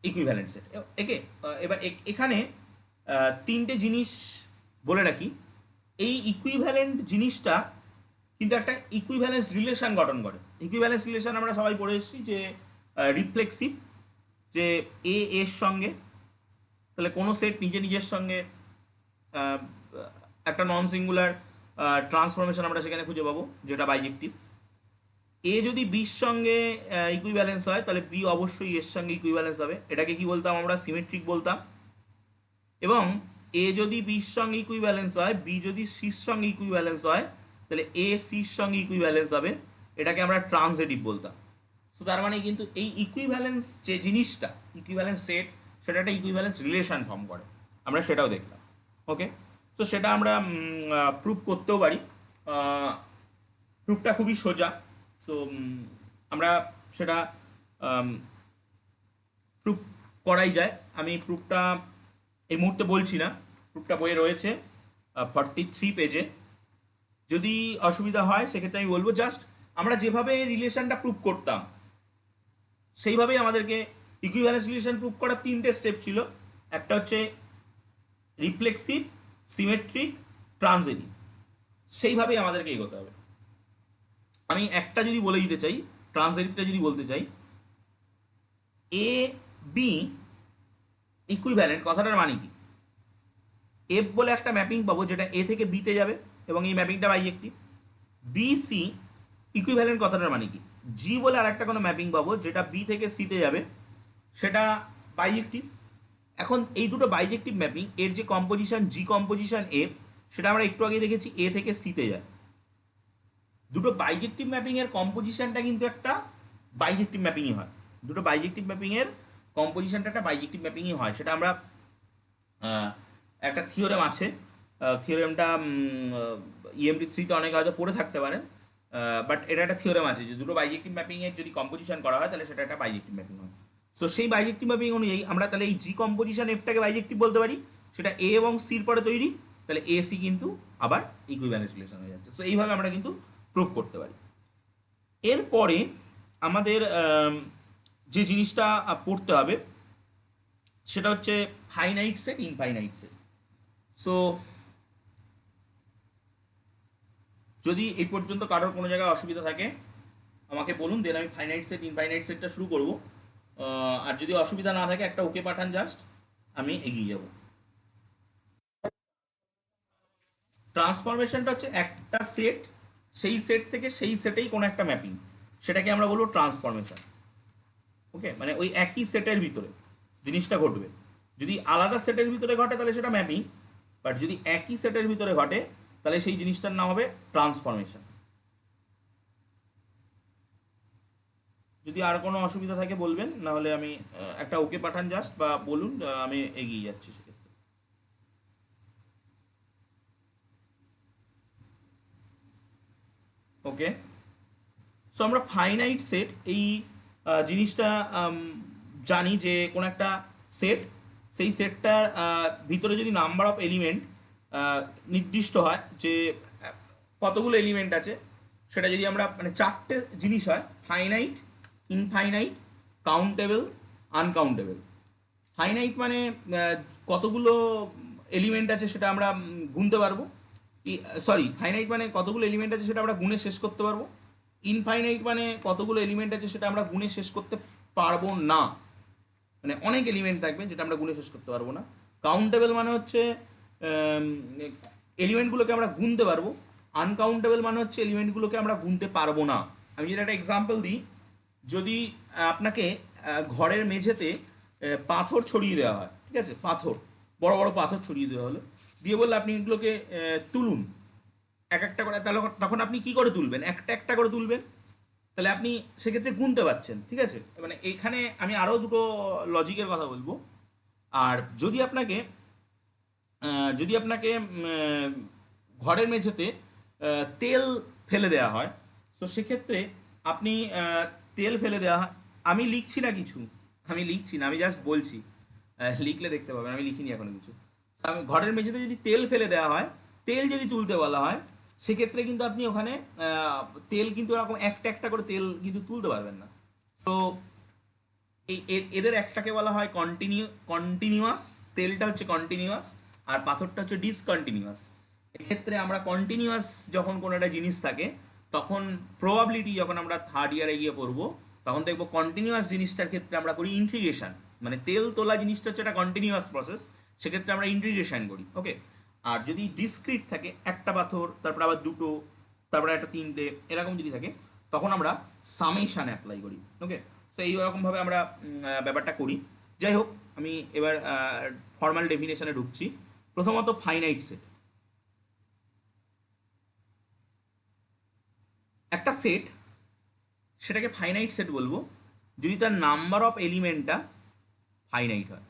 ইকুইভ্যালেন্ট সেট। একে এবার এখানে তিনটে জিনিস বলে রাখি। এই ইকুইভ্যালেন্ট জিনিসটা কিন্তু একটা ইকুইভ্যালেন্স রিলেশন গঠন করে। ইকুইভ্যালেন্স রিলেশন আমরা সবাই পড়ে এসেছি, যে রিফ্লেক্সিভ, যে এ এর সঙ্গে, তাহলে কোনো সেট নিজের সঙ্গে একটা নন সিঙ্গুলার ট্রান্সফরমেশন আমরা সেখানে খুঁজে পাবো, যেটা বাইজেক্টিভ। এ যদি বির সঙ্গে ইকুইভ্যালেন্স হয়, তাহলে বি অবশ্যই এর সঙ্গে ইকুইভ্যালেন্স হবে, এটাকে কি বলতাম আমরা? সিমেট্রিক বলতাম। এবং এ যদি বির সঙ্গে ইকুইভ্যালেন্স হয়, বি যদি সির সঙ্গে ইকুইভ্যালেন্স হয়, তাহলে এ সির সঙ্গে ইকুইভ্যালেন্স হবে, এটাকে আমরা ট্রান্সিটিভ বলতাম। সো তার মানে কিন্তু এই ইকুইভ্যালেন্স যে জিনিসটা, ইকুইভ্যালেন্স সেট, সেটা একটা ইকুইভ্যালেন্স রিলেশন ফর্ম করে, আমরা সেটাও দেখলাম। ওকে, তো সেটা আমরা প্রুভ করতেও পারি। প্রুফটা খুবই সোজা। তো আমরা সেটা প্রুফ করাই যায়। আমি প্রুফটা এই মুহূর্তে বলছি না, প্রুফটা বইয়ে রয়েছে 43 পেজে। যদি অসুবিধা হয় সেক্ষেত্রে আমি বলবো, জাস্ট আমরা যেভাবে রিলেশনটা প্রুভ করতাম সেইভাবেই আমাদেরকে ইকুইভ্যালেন্স রিলেশন প্রুভ করার 3টে স্টেপ ছিল। একটা হচ্ছে রিফ্লেক্সিভ, সিমেট্রিক, ট্রানজিটিভ। সেইভাবেই আমাদেরকে এগোতে হবে। আমি একটা যদি বলে দিতে চাই, ট্রানজিটিভটা যদি বলতে চাই, এ বি ইকুইভ্যালেন্ট কথাটার মানে কি? এফ বলে একটা ম্যাপিং পাবো যেটা এ থেকে বিতে যাবে এবং এই ম্যাপিংটা বাইজেক্টিভ। বি সি ইকুইভ্যালেন্ট কথাটার মানে কি? জি বলে আর একটা কোনো ম্যাপিং পাবো যেটা বি থেকে সিতে যাবে, সেটা বাইজেক্টিভ। এখন এই দুটো বাইজেক্টিভ ম্যাপিং এর যে কম্পোজিশন জি কম্পোজিশন এফ, সেটা আমরা একটু আগে দেখেছি এ থেকে সিতে যায়। দুটো বাইজেক্টিভ ম্যাপিং এর কম্পোজিশনটা কিন্তু একটা বাইজেক্টিভ ম্যাপিংই হয়। দুটো বাইজেক্টিভ ম্যাপিং এর কম্পোজিশনটা একটা বাইজেক্টিভ ম্যাপিংই হয়। সেটা আমরা একটা থিওরেম আছে, থিওরেমটা EMT3-তে অনেকে হয়তো পড়ে থাকতে পারেন, বাট এটা একটা থিওরেম আছে যে দুটো বাইজেক্টিভ ম্যাপিং এর যদি কম্পোজিশন করা হয় তাহলে সেটা একটা বাইজেক্টিভ ম্যাপিং হয়। সো সেই বাইজেক্টিভ ম্যাপিং অনুযায়ী আমরা তাহলে এই জি কম্পোজিশন এফটাকে বাইজেক্টিভ বলতে পারি, সেটা এ এবং সির পরে তৈরি, তাহলে এ সি কিন্তু আবার ইকুইভ্যালেন্স রিলেশন হয়ে যাচ্ছে। সো এইভাবে আমরা কিন্তু প্রুভ করতে পারি। এরপরে আমাদের যে জিনিসটা পড়তে হবে সেটা হচ্ছে finite set, infinite set. So যদি এই পর্যন্ত কারোর কোনো জায়গায় অসুবিধা থাকে আমাকে বলুন, দেন আমি ফাইনাইট সেট ইনফাইনাইট সেটটা শুরু করব। আর যদি অসুবিধা না থাকে একটা ওকে পাঠান, জাস্ট আমি এগিয়ে যাব। ট্রান্সফরমেশনটা হচ্ছে একটা সেট, সেই সেট থেকে সেই সেটেই কোনো একটা ম্যাপিং, সেটাকে আমরা বলবো ট্রান্সফরমেশন। ওকে, মানে ওই একই সেটের ভিতরে জিনিসটা ঘটবে। যদি আলাদা সেটের ভিতরে ঘটে তাহলে সেটা ম্যাপিং, বাট যদি একই সেটের ভিতরে ঘটে তাহলে সেই জিনিসটার নাম হবে ট্রান্সফরমেশন। যদি আর কোনো অসুবিধা থাকে বলবেন, না হলে আমি একটা ওকে পাঠান জাস্ট, বা বলুন, আমি এগিয়ে যাচ্ছি সেক্ষেত্রে। ওকে, সো আমরা ফাইনাইট সেট এই জিনিসটা জানি যে কোন একটা সেট, সেই সেটটার ভিতরে যদি নাম্বার অফ এলিমেন্ট নির্দিষ্ট হয়, যে কতগুলো এলিমেন্ট আছে, সেটা যদি আমরা মানে 4টে জিনিস হয়: finite, infinite, countable, uncountable. Finite মানে কতগুলো এলিমেন্ট আছে সেটা আমরা গুনতে পারবো। সরি, ফাইনাইট মানে কতগুলো এলিমেন্ট আছে সেটা আমরা গুণে শেষ করতে পারবো। ইনফাইনাইট মানে কতগুলো এলিমেন্ট আছে সেটা আমরা গুণে শেষ করতে পারবো না, মানে অনেক এলিমেন্ট থাকবে যেটা আমরা গুণে শেষ করতে পারবো না। কাউন্টেবল মানে হচ্ছে এলিমেন্টগুলোকে আমরা গুনতে পারবো। আনকাউন্টেবল মানে হচ্ছে এলিমেন্টগুলোকে আমরা গুনতে পারবো না। আমি যদি একটা এক্সাম্পল দিই, যদি আপনাকে ঘরের মেঝেতে পাথর ছড়িয়ে দেওয়া হয়, ঠিক আছে, পাথর, বড় বড় পাথর ছড়িয়ে দেওয়া হলো, দিয়ে বললে আপনি এগুলোকে তুলুন এক একটা করে, তাহলে তখন আপনি কি করে তুলবেন? একটা একটা করে তুলবেন, তাহলে আপনি সেক্ষেত্রে গুনতে পারছেন, ঠিক আছে। মানে এখানে আমি আরও দুটো লজিকের কথা বলবো। আর যদি আপনাকে ঘরের মেঝেতে তেল ফেলে দেওয়া হয়, তো সেক্ষেত্রে আপনি তেল ফেলে দেওয়া হয়, আমি লিখছি না কিছু, আমি লিখছি না, আমি জাস্ট বলছি, লিখলে দেখতে পাবেন আমি লিখিনি এখনো কিছু। আমি ঘরের মেঝেতে যদি তেল ফেলে দেওয়া হয়, তেল যদি তুলতে বলা হয়, সেক্ষেত্রে কিন্তু আপনি ওখানে তেল কিন্তু এরকম একটা একটা করে তেল কিন্তু তুলতে পারবেন না। সো এদের একটাকে বলা হয় কন্টিনিউয়াস, তেলটা হচ্ছে কন্টিনিউয়াস আর পাথরটা হচ্ছে ডিসকন্টিনিউয়াস। এক্ষেত্রে আমরা কন্টিনিউয়াস যখন কোনো একটা জিনিস থাকে, তখন প্রবাবিলিটি, যখন আমরা থার্ড ইয়ারে গিয়ে পড়বো তখন দেখবো কন্টিনিউয়াস জিনিসটার ক্ষেত্রে আমরা করি ইন্টিগ্রেশন, মানে তেল তোলা জিনিসটা হচ্ছে একটা কন্টিনিউয়াস প্রসেস, সেক্ষেত্রে আমরা ইন্টিগ্রেশন করি। ওকে, আর যদি ডিসক্রিট থাকে, একটা পাথর তারপর আবার দুটো তারপরে একটা তিনটে এরকম যদি থাকে, তখন আমরা সামেশান অ্যাপ্লাই করি। ওকে, তো এইরকমভাবে আমরা ব্যাপারটা করি। যাই হোক, আমি এবার ফর্মাল ডেফিনেশনে ঢুকছি। প্রথমত ফাইনাইট সেট, একটা সেট, সেটাকে ফাইনাইট সেট বলবো যদি তার নাম্বার অফ এলিমেন্টটা ফাইনাইট হয়।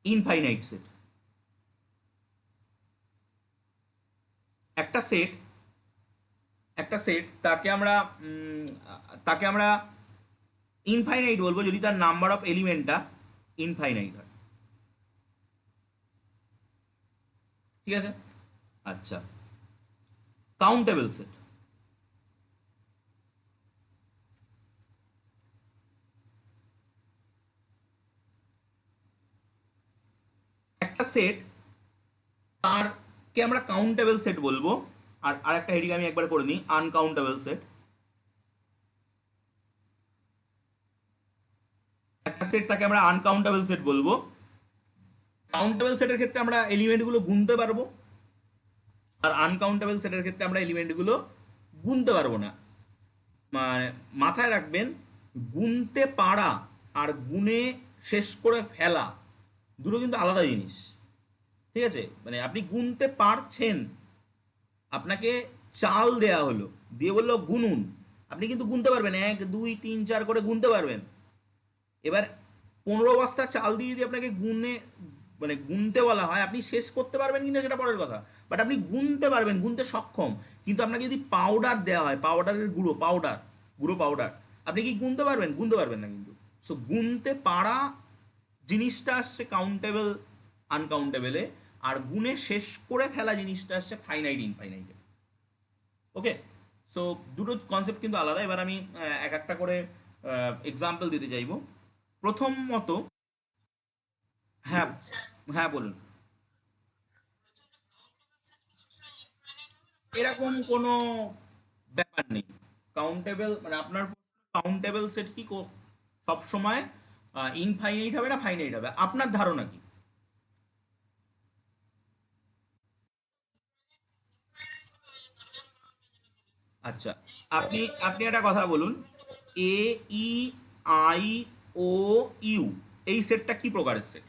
Infinite set. একটা সেট একটা সেট তাকে আমরা ইনফাইনাইট বলবো যদি তার নাম্বার অফ এলিমেন্টটা ইনফাইনাইট হয়। ঠিক আছে। আচ্ছা, কাউন্টেবল সেট। একটা সেট তার কে আমরা কাউন্টেবল সেট বলবো। আর আরেকটা হেডিং আমি একবার করে নিই, আনকাউন্টেবল সেট। একটা সেট তাকে আমরা আনকাউন্টেবল সেট বলবো। কাউন্টেবল সেটের ক্ষেত্রে আমরা এলিমেন্টগুলো গুনতে পারবো, আর আনকাউন্টেবল সেটের ক্ষেত্রে আমরা এলিমেন্টগুলো গুনতে পারবো না। মানে মাথায় রাখবেন, গুনতে পারা আর গুনে শেষ করে ফেলা দুটো কিন্তু আলাদা জিনিস। ঠিক আছে, মানে আপনি গুনতে পারছেন, আপনাকে চাল দেয়া হলো, দিয়ে বললো গুনুন, আপনি কিন্তু গুনতে পারবেন, 1 2 3 4 করে গুনতে পারবেন। এবার 15 বস্তা চাল দিয়ে যদি আপনাকে মানে গুনতে বলা হয়, আপনি শেষ করতে পারবেন কিনা সেটা পরের কথা, বাট আপনি গুনতে পারবেন, গুনতে সক্ষম। কিন্তু আপনাকে যদি পাউডার দেওয়া হয়, পাউডারের গুঁড়ো পাউডার, আপনি কি গুনতে পারবেন? গুনতে পারবেন না কিন্তু। সো গুনতে পারা জিনিসটা আসছে কাউন্টেবল আনকাউন্টেবলে, আর গুনে শেষ করে ফেলা জিনিসটা আসছে ফাইনাইট ইনফাইনাইটে। ওকে, সো দুটো কনসেপ্ট কিন্তু আলাদা। এবার আমি এক একটা করে এক্সাম্পল দিতে চাইবো। প্রথমত, হ্যাঁ, হ্যাঁ বলুন। এরকম কোনো ব্যাপার নেই। কাউন্টেবল মানে আপনার কাউন্টেবল সেট কি সব সময় ইনফাইনাইট হবে না ফাইনাইট হবে, আপনার ধারণা কি? আচ্ছা, আপনি আপনি একটা কথা বলুন, এ ই আই ও ইউ এই সেটটা কি প্রকারের সেট?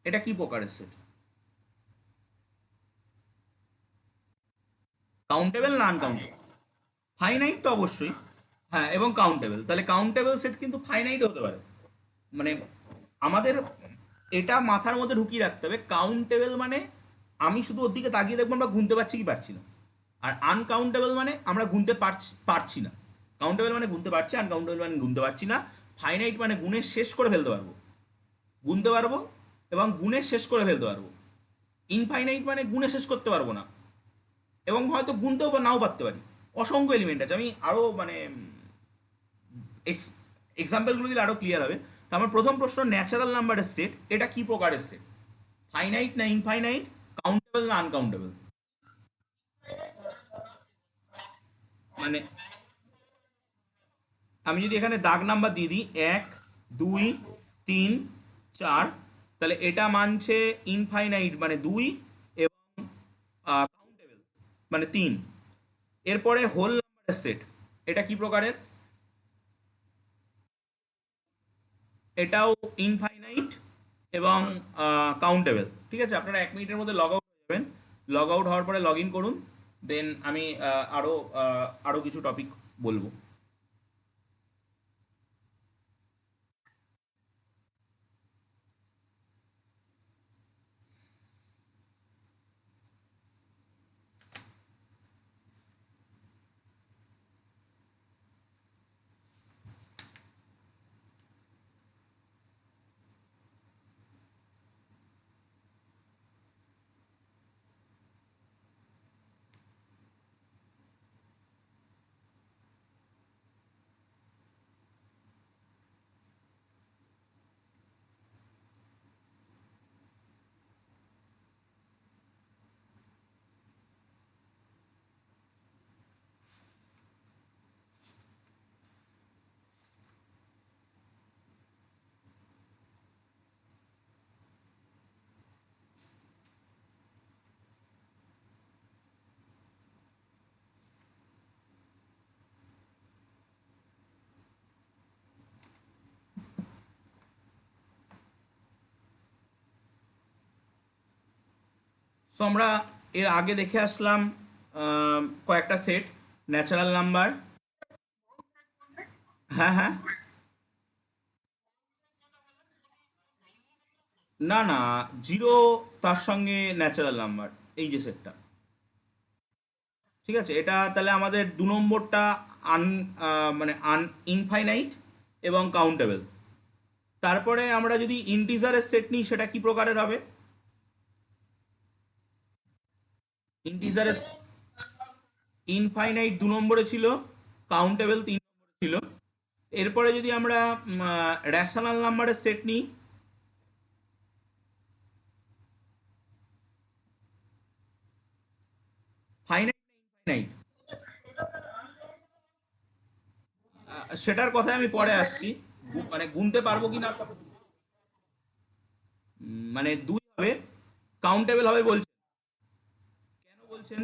এটা কি প্রকারের সেট? কাউন্টেবল না আনকাউন্টেবল? ফাইনাইট তো অবশ্যই। হ্যাঁ, এবং কাউন্টেবল, তাহলে কাউন্টেবল সেট কিন্তু ফাইনাইট হতে পারে। মানে আমাদের এটা মাথার মধ্যে ঢুকিয়ে রাখতে হবে, কাউন্টেবল মানে আমি শুধু ওর দিকে তাকিয়ে দেখবো আমরা গুনতে পারছি কি পারছি না। আর আনকাউন্টেবল মানে আমরা গুনতে পারছি না। কাউন্টেবল মানে গুনতে পারছি, আনকাউন্টেবল মানে গুনতে পারছি না। ফাইনাইট মানে গুনে শেষ করে ফেলতে পারবো, গুনতে পারবো এবং গুনে শেষ করে ফেলতে পারবো। ইনফাইনাইট মানে গুনে শেষ করতে পারবো না, এবং হয়তো গুনতেও বা নাও পারতে পারি। অসংখ্য এলিমেন্ট আছে, আমি আরও মানে এক্সাম্পলগুলো দিলে আরও ক্লিয়ার হবে। তো আমার প্রথম প্রশ্ন, ন্যাচারাল নাম্বারের সেট এটা কি প্রকারের সেট? ফাইনাইট না ইনফাইনাইট? কাউন্টেবল না আনকাউন্টেবল? মানে আমি যদি এখানে দাগ নাম্বার দিয়ে দিই 1 2 3 4, তাহলে এটা মানছে ইনফাইনাইট মানে 2, এবং কাউন্টেবল মানে 3। এরপরে হোল নাম্বারের সেট এটা কি প্রকারের? এটাও ইনফাইনাইট এবং কাউন্টেবল। ঠিক আছে, আপনারা 1 মিনিটের মধ্যে লগ আউট হয়ে যাবেন। লগ আউট হওয়ার পরে লগ ইন করুন, দেন আমি আরও কিছু টপিক বলবো। সো আমরা এর আগে দেখে আসলাম কয়েকটা সেট, ন্যাচারাল নাম্বার। হ্যাঁ, হ্যাঁ, না না, জিরো তার সঙ্গে ন্যাচারাল নাম্বার, এই যে সেটটা, ঠিক আছে। এটা তাহলে আমাদের 2 নম্বরটা আন মানে ইনফাইনাইট এবং কাউন্টেবল। তারপরে আমরা যদি ইন্টিজারের সেট নিই সেটা কি প্রকারের হবে? ইন্টিজারের ইনফাইনাইট 2 নম্বরে ছিল, কাউন্টেবল 3 নম্বরে ছিল। এরপরে যদি আমরা র্যাশনাল নাম্বারের সেট নিই, ফাইনাইট ইনফাইনাইট, সেটার কথায় আমি পরে আসছি। মানে গুনতে পারবো কি না, মানে 2 হবে, কাউন্টেবল হবে বলছেন, কেন বলছেন?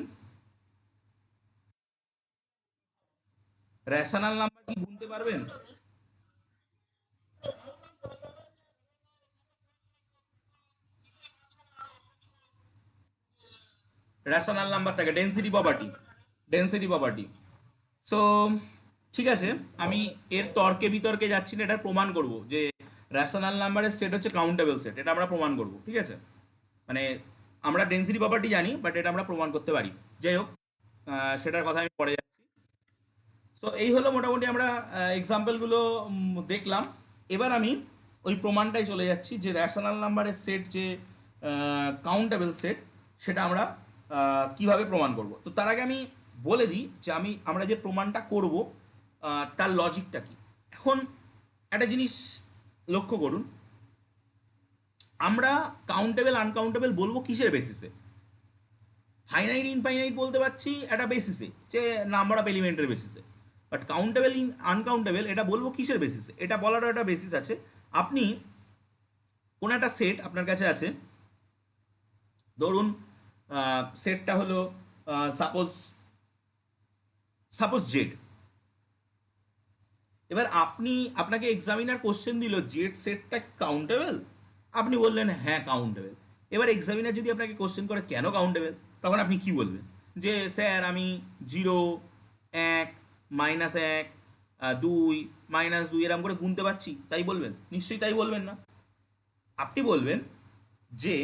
র্যাশনাল নাম্বার কি গুনতে পারবেন? র্যাশনাল নাম্বার থাকে density property, density property. So ঠিক আছে, আমি এর তর্কে বিতর্কে যাচ্ছি না, এটা প্রমাণ করব যে র্যাশনাল নাম্বারের সেট হচ্ছে কাউন্টেবল সেট, এটা আমরা প্রমাণ করব, ঠিক আছে। মানে আমরা ডেনসিটি প্রপার্টি জানি, বাট এটা আমরা প্রমাণ করতে পারি। যাই হোক, সেটার কথা আমি পরে যাচ্ছি। সো এই হলো মোটামুটি আমরা এক্সাম্পলগুলো দেখলাম। এবার আমি ওই প্রমাণটাই চলে যাচ্ছি যে র্যাশনাল নাম্বারের সেট যে কাউন্টেবল সেট, সেটা আমরা কিভাবে প্রমাণ করব। তো তার আগে আমি বলে দিই যে আমরা যে প্রমাণটা করব তার লজিকটা কি। এখন একটা জিনিস লক্ষ্য করুন, আমরা কাউন্টেবল আনকাউন্টেবল বলবো কিসের বেসিসে? ফাইনাইট ইনফাইনাইট বলতে পারছি একটা বেসিসে, যে নাম্বার অফ এলিমেন্টের বেসিসে। বাট কাউন্টেবল আনকাউন্টেবল এটা বলবো কিসের বেসিসে? এটা বলারও একটা বেসিস আছে। আপনি কোনো একটা সেট আপনার কাছে আছে, ধরুন সেটটা হলো সাপোজ সাপোজ জেড। এবার আপনাকে এক্সামিনার কোশ্চেন দিল জেড সেটটা কাউন্টেবল, আপনি বললেন হ্যাঁ কাউন্টেবল। এবার এক্সামিনার যদি আপনাকে কোশ্চেন করে কেন কাউন্টেবল, তখন আপনি কি বলবেন? যে স্যার আমি 0, 1, -1, 2, -2 এরকম করে গুনতে পারছি, তাই বলবেন? নিশ্চয়ই তাই বলবেন না। আপনি বলবেন যে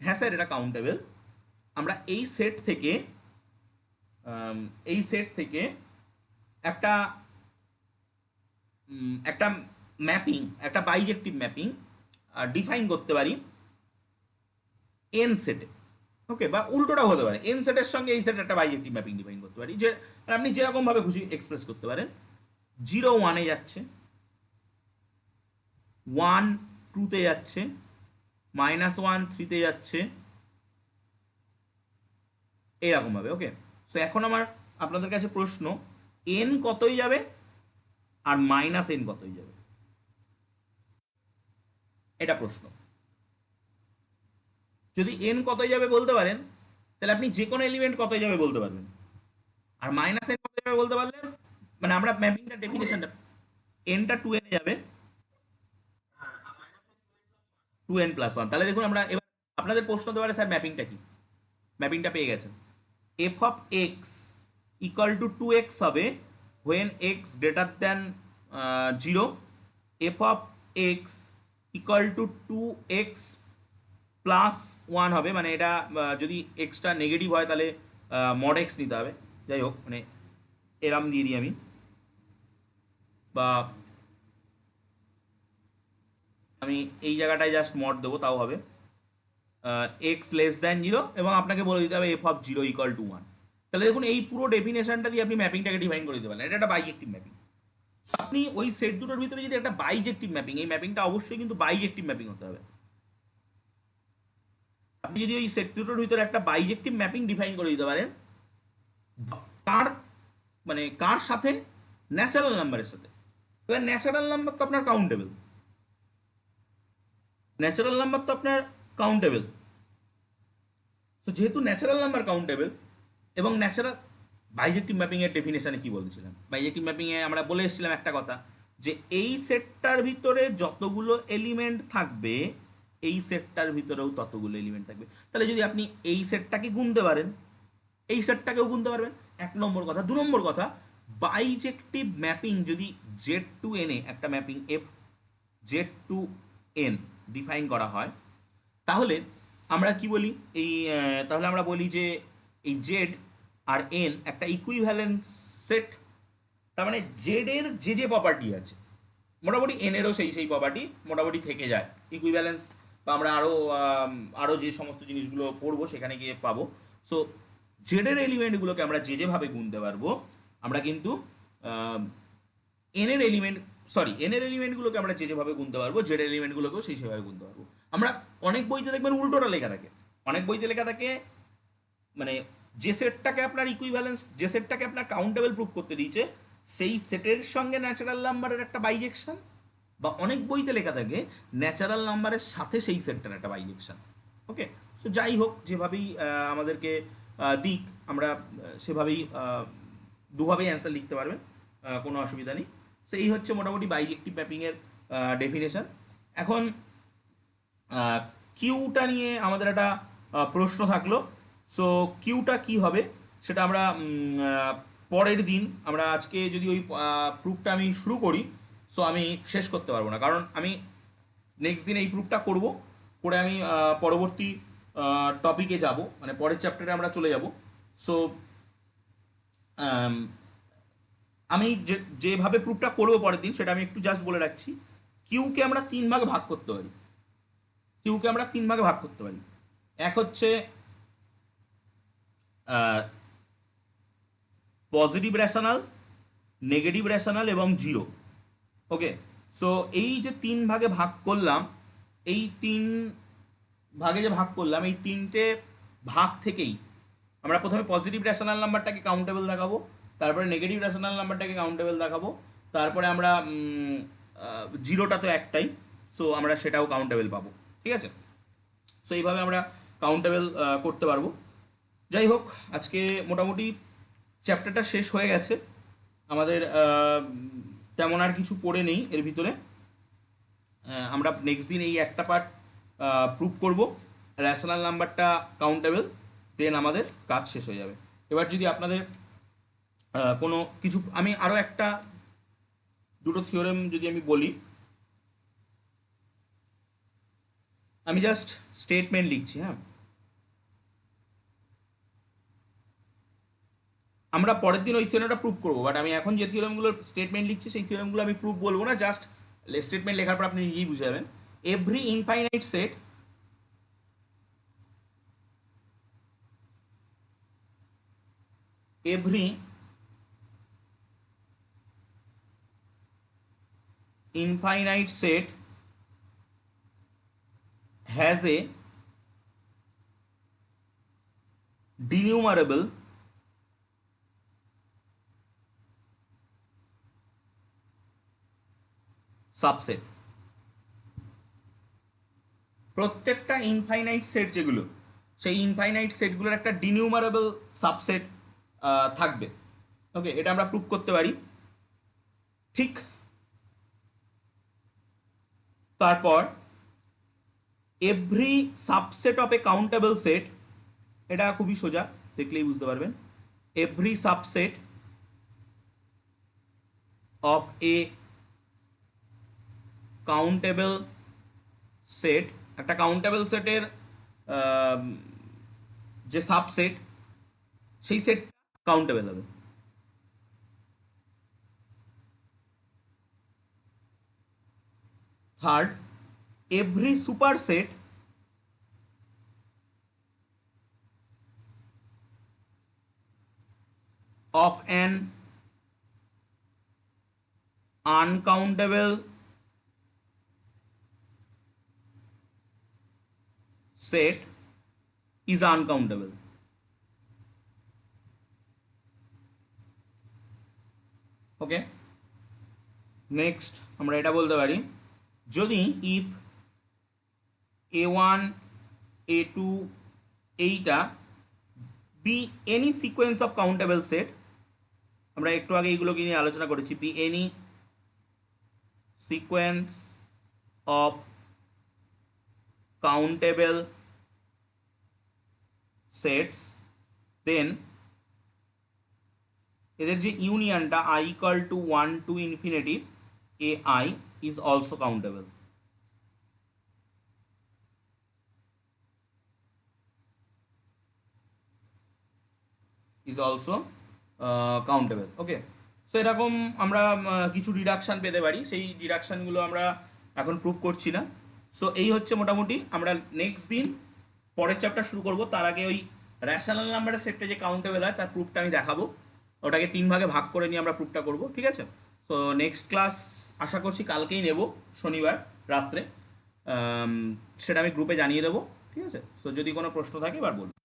হ্যাঁ স্যার এটা কাউন্টেবল, আমরা এই সেট থেকে একটা একটা ম্যাপিং, একটা বাইজেক্টিভ ম্যাপিং ডিফাইন করতে পারি এন সেটে। ওকে, বা উল্টোটাও হতে পারে, এন সেটের সঙ্গে এই সেটের একটা বাইজেক্টিভ ম্যাপিং ডিফাইন করতে পারি, যে আপনি যেরকমভাবে খুশি এক্সপ্রেস করতে পারেন। 0 1-এ যাচ্ছে, 1 2-তে যাচ্ছে, -1 3-তে যাচ্ছে, এরকমভাবে। ওকে, সো এখন আপনাদের কাছে প্রশ্ন, এন কতই যাবে আর -n কতই যাবে, এটা প্রশ্ন। যদি এন কতই যাবে বলতে পারেন, তাহলে আপনি যে কোনো এলিমেন্ট কতই যাবে বলতে পারবেন। আর -n কত যাবে বলতে পারলে, মানে আমরা ম্যাপিংটা ডেফিনেশনটা, এনটা 2n-এ যাবে, 2n+1। তাহলে দেখুন, আমরা এবার আপনাদের প্রশ্ন হতে পারে স্যার ম্যাপিংটা কি? ম্যাপিংটা পেয়ে গেছেন। F of x equal to 2x হবে when x greater than 0। F of x equal to 2x plus 1 হবে, মানে এটা যদি এক্সটা নেগেটিভ হয় তাহলে মড এক্স নিতে হবে। যাই হোক, মানে এরাম দিয়ে দিই আমি, বা আমি এই জায়গাটায় জাস্ট মড দেবো তাও হবে, x<0, এবং আপনাকে বলে দিতে হবে এফ অফ 0 ইকুয়াল টু 1। তাহলে দেখুন, এই পুরো ডেফিনেশনটা দিয়ে আপনি ম্যাপিংটাকে ডিফাইন করে দিতে পারেন, এটা একটা বাইজেক্টিভ ম্যাপিং। আপনি ওই সেট দুটোর ভিতরে যদি একটা বাইজেক্টিভ ম্যাপিং, এই ম্যাপিংটা অবশ্যই কিন্তু বাইজেক্টিভ ম্যাপিং হতে হবে। আপনি যদি ওই সেট দুটোর ভিতরে একটা বাইজেক্টিভ ম্যাপিং ডিফাইন করে দিতে পারেন, কার মানে কার সাথে? ন্যাচারাল নাম্বারের সাথে। এবার ন্যাচারাল নাম্বার তো আপনার কাউন্টেবল, ন্যাচারাল নাম্বার তো আপনার কাউন্টেবল। তো যেহেতু ন্যাচারাল নাম্বার কাউন্টেবল এবং ন্যাচারাল, বাইজেক্টিভ ম্যাপিং এর ডেফিনেশনে কি বলেছিলাম? বাইজেক্টিভ ম্যাপিং এ আমরা বলে এসেছিলাম একটা কথা, যে এই সেটটার ভিতরে যতগুলো এলিমেন্ট থাকবে এই সেটটার ভিতরেও ততগুলো এলিমেন্ট থাকবে। তাহলে যদি আপনি এই সেটটাকে গুনতে পারেন, এই সেটটাকেও গুনতে পারবেন, 1 নম্বর কথা। 2 নম্বর কথা, বাইজেক্টিভ ম্যাপিং যদি Z to N এ একটা mapping F Z to N define করা হয়, তাহলে আমরা কি বলি এই তাহলে আমরা বলি যে এই জেড আর এন একটা ইকুইভ্যালেন্স সেট। তার মানে জেড এর যে যে প্রপার্টি আছে মোটামুটি এনেরও সেই সেই প্রপার্টি মোটামুটি থেকে যায় ইকুইভ্যালেন্স, বা আমরা আরও যে সমস্ত জিনিসগুলো পড়বো সেখানে গিয়ে পাবো। সো জেডের এলিমেন্টগুলোকে আমরা যে যেভাবে গুনতে পারবো, আমরা কিন্তু এনের এলিমেন্ট এনের এলিমেন্টগুলোকে আমরা যে যেভাবে গুনতে পারবো, জেড এলিমেন্টগুলোকেও সেই সেভাবে গুনতে পারবো। আমরা অনেক বইতে দেখবেন উল্টোটা লেখা থাকে, অনেক বইতে লেখা থাকে মানে যে সেটটাকে আপনার ইকুইভ্যালেন্স, যে সেটটাকে আপনার কাউন্টেবল প্রুফ করতে দিয়েছে সেই সেটের সঙ্গে ন্যাচারাল নাম্বারের একটা বাইজেকশন, বা অনেক বইতে লেখা থাকে ন্যাচারাল নাম্বারের সাথে সেই সেটটার একটা বাইজেকশন। ওকে, সো যাই হোক যেভাবেই আমাদেরকে দিক, আমরা সেভাবেই দুভাবেই অ্যান্সার লিখতে পারবেন, কোনো অসুবিধা নেই। সো এই হচ্ছে মোটামুটি বাইজেক্টিভ ম্যাপিংয়ের ডেফিনেশন। এখন কিউটা নিয়ে আমাদের একটা প্রশ্ন থাকলো। সো কিউটা কি হবে সেটা আমরা পরের দিন, আমরা আজকে যদি ওই প্রুফটা আমি শুরু করি, সো আমি শেষ করতে পারবো না, কারণ আমি নেক্সট দিন এই প্রুফটা করব, করে আমি পরবর্তী টপিকে যাব, মানে পরের চ্যাপ্টারে আমরা চলে যাব। সো আমি যেভাবে প্রুফটা করবো পরের দিন সেটা আমি একটু জাস্ট বলে রাখছি। কিউকে আমরা তিন ভাগে ভাগ করতে পারি, কিউকে আমরা তিন ভাগে ভাগ করতে পারি। এক হচ্ছে পজিটিভ রেশনাল, নেগেটিভ রেশনাল এবং জিরো। ওকে, সো এই যে তিন ভাগে ভাগ করলাম, এই তিন ভাগে যে ভাগ করলাম, এই তিনটে ভাগ থেকেই আমরা প্রথমে পজিটিভ রেশনাল নাম্বারটাকে কাউন্টেবল দেখাবো, তারপরে নেগেটিভ রেশনাল নাম্বারটাকে কাউন্টেবল দেখাবো, তারপরে আমরা জিরোটা তো একটাই, সো আমরা সেটাও কাউন্টেবল পাবো। ঠিক আছে, সো এইভাবে আমরা কাউন্টেবল করতে পারবো। যাই হোক, আজকে মোটামুটি চ্যাপ্টারটা শেষ হয়ে গেছে আমাদের, তেমন আর কিছু পড়ে নেই এর ভিতরে। আমরা নেক্সট দিন এই একটা পার্ট প্রুভ করব, রেশনাল নাম্বারটা কাউন্টেবল, দেন আমাদের কাজ শেষ হয়ে যাবে। এবার যদি আপনাদের কোনো কিছু, আমি আরও একটা দুটো থিওরেম যদি আমি বলি, আমি জাস্ট স্টেটমেন্ট লিখছি। হ্যাঁ, আমরা পরের দিন ওই থিওরেমটা প্রুভ করবো, বাট আমি এখন যে থিওরেমগুলোর স্টেটমেন্ট লিখছি সেই থিওরেমগুলো আমি প্রুভ বলবো না, জাস্ট স্টেটমেন্ট লেখার পর আপনি নিজেই বুঝে যাবেন। Every infinite set every infinite set has a denumerable subset। প্রত্যেকটা ইনফাইনাইট সেট যেগুলো, সেই ইনফাইনাইট সেটগুলোর একটা ডিনিউমারেবল সাবসেট থাকবে। ওকে, এটা আমরা প্রুভ করতে পারি। ঠিক তারপর every subset of A countable set, এটা খুবই সোজা, দেখলেই বুঝতে পারবেন। Every subset of A countable set, একটা কাউন্টেবল সেটের যে সাবসেট, সেই সেট কাউন্টেবল হবে। Third, every superset of an uncountable set is uncountable। Okay, next আমরা এটা বলতে পারি, যদি ইফ a1 a2 এইটা B any sequence of countable set, আমরা একটু আগে এইগুলোকে নিয়ে আলোচনা করেছি, B any sequence of countable sets, then এদের যে ইউনিয়নটা i equal to 1 to infinity ai is also countable। Is also countable. Okay, so এরকম আমরা কিছু ডিডাকশান পেতে পারি, সেই ডিডাকশানগুলো আমরা এখন প্রুভ করছি না। সো এই হচ্ছে মোটামুটি, আমরা নেক্সট দিন পরের চ্যাপ্টার শুরু করব। তার আগে ওই র্যাশনাল নাম্বারের সেটটা যে কাউন্টেবল হয় তার প্রুফটা আমি দেখাবো, ওটাকে 3 ভাগে ভাগ করে নিয়ে আমরা প্রুফটা করব, ঠিক আছে? সো নেক্সট ক্লাস আশা করছি কালকেই নেব, শনিবার রাত্রে। সেটা আমি গ্রুপে জানিয়ে দেবো, ঠিক আছে? সো যদি কোনো প্রশ্ন থাকে এবার বলুন।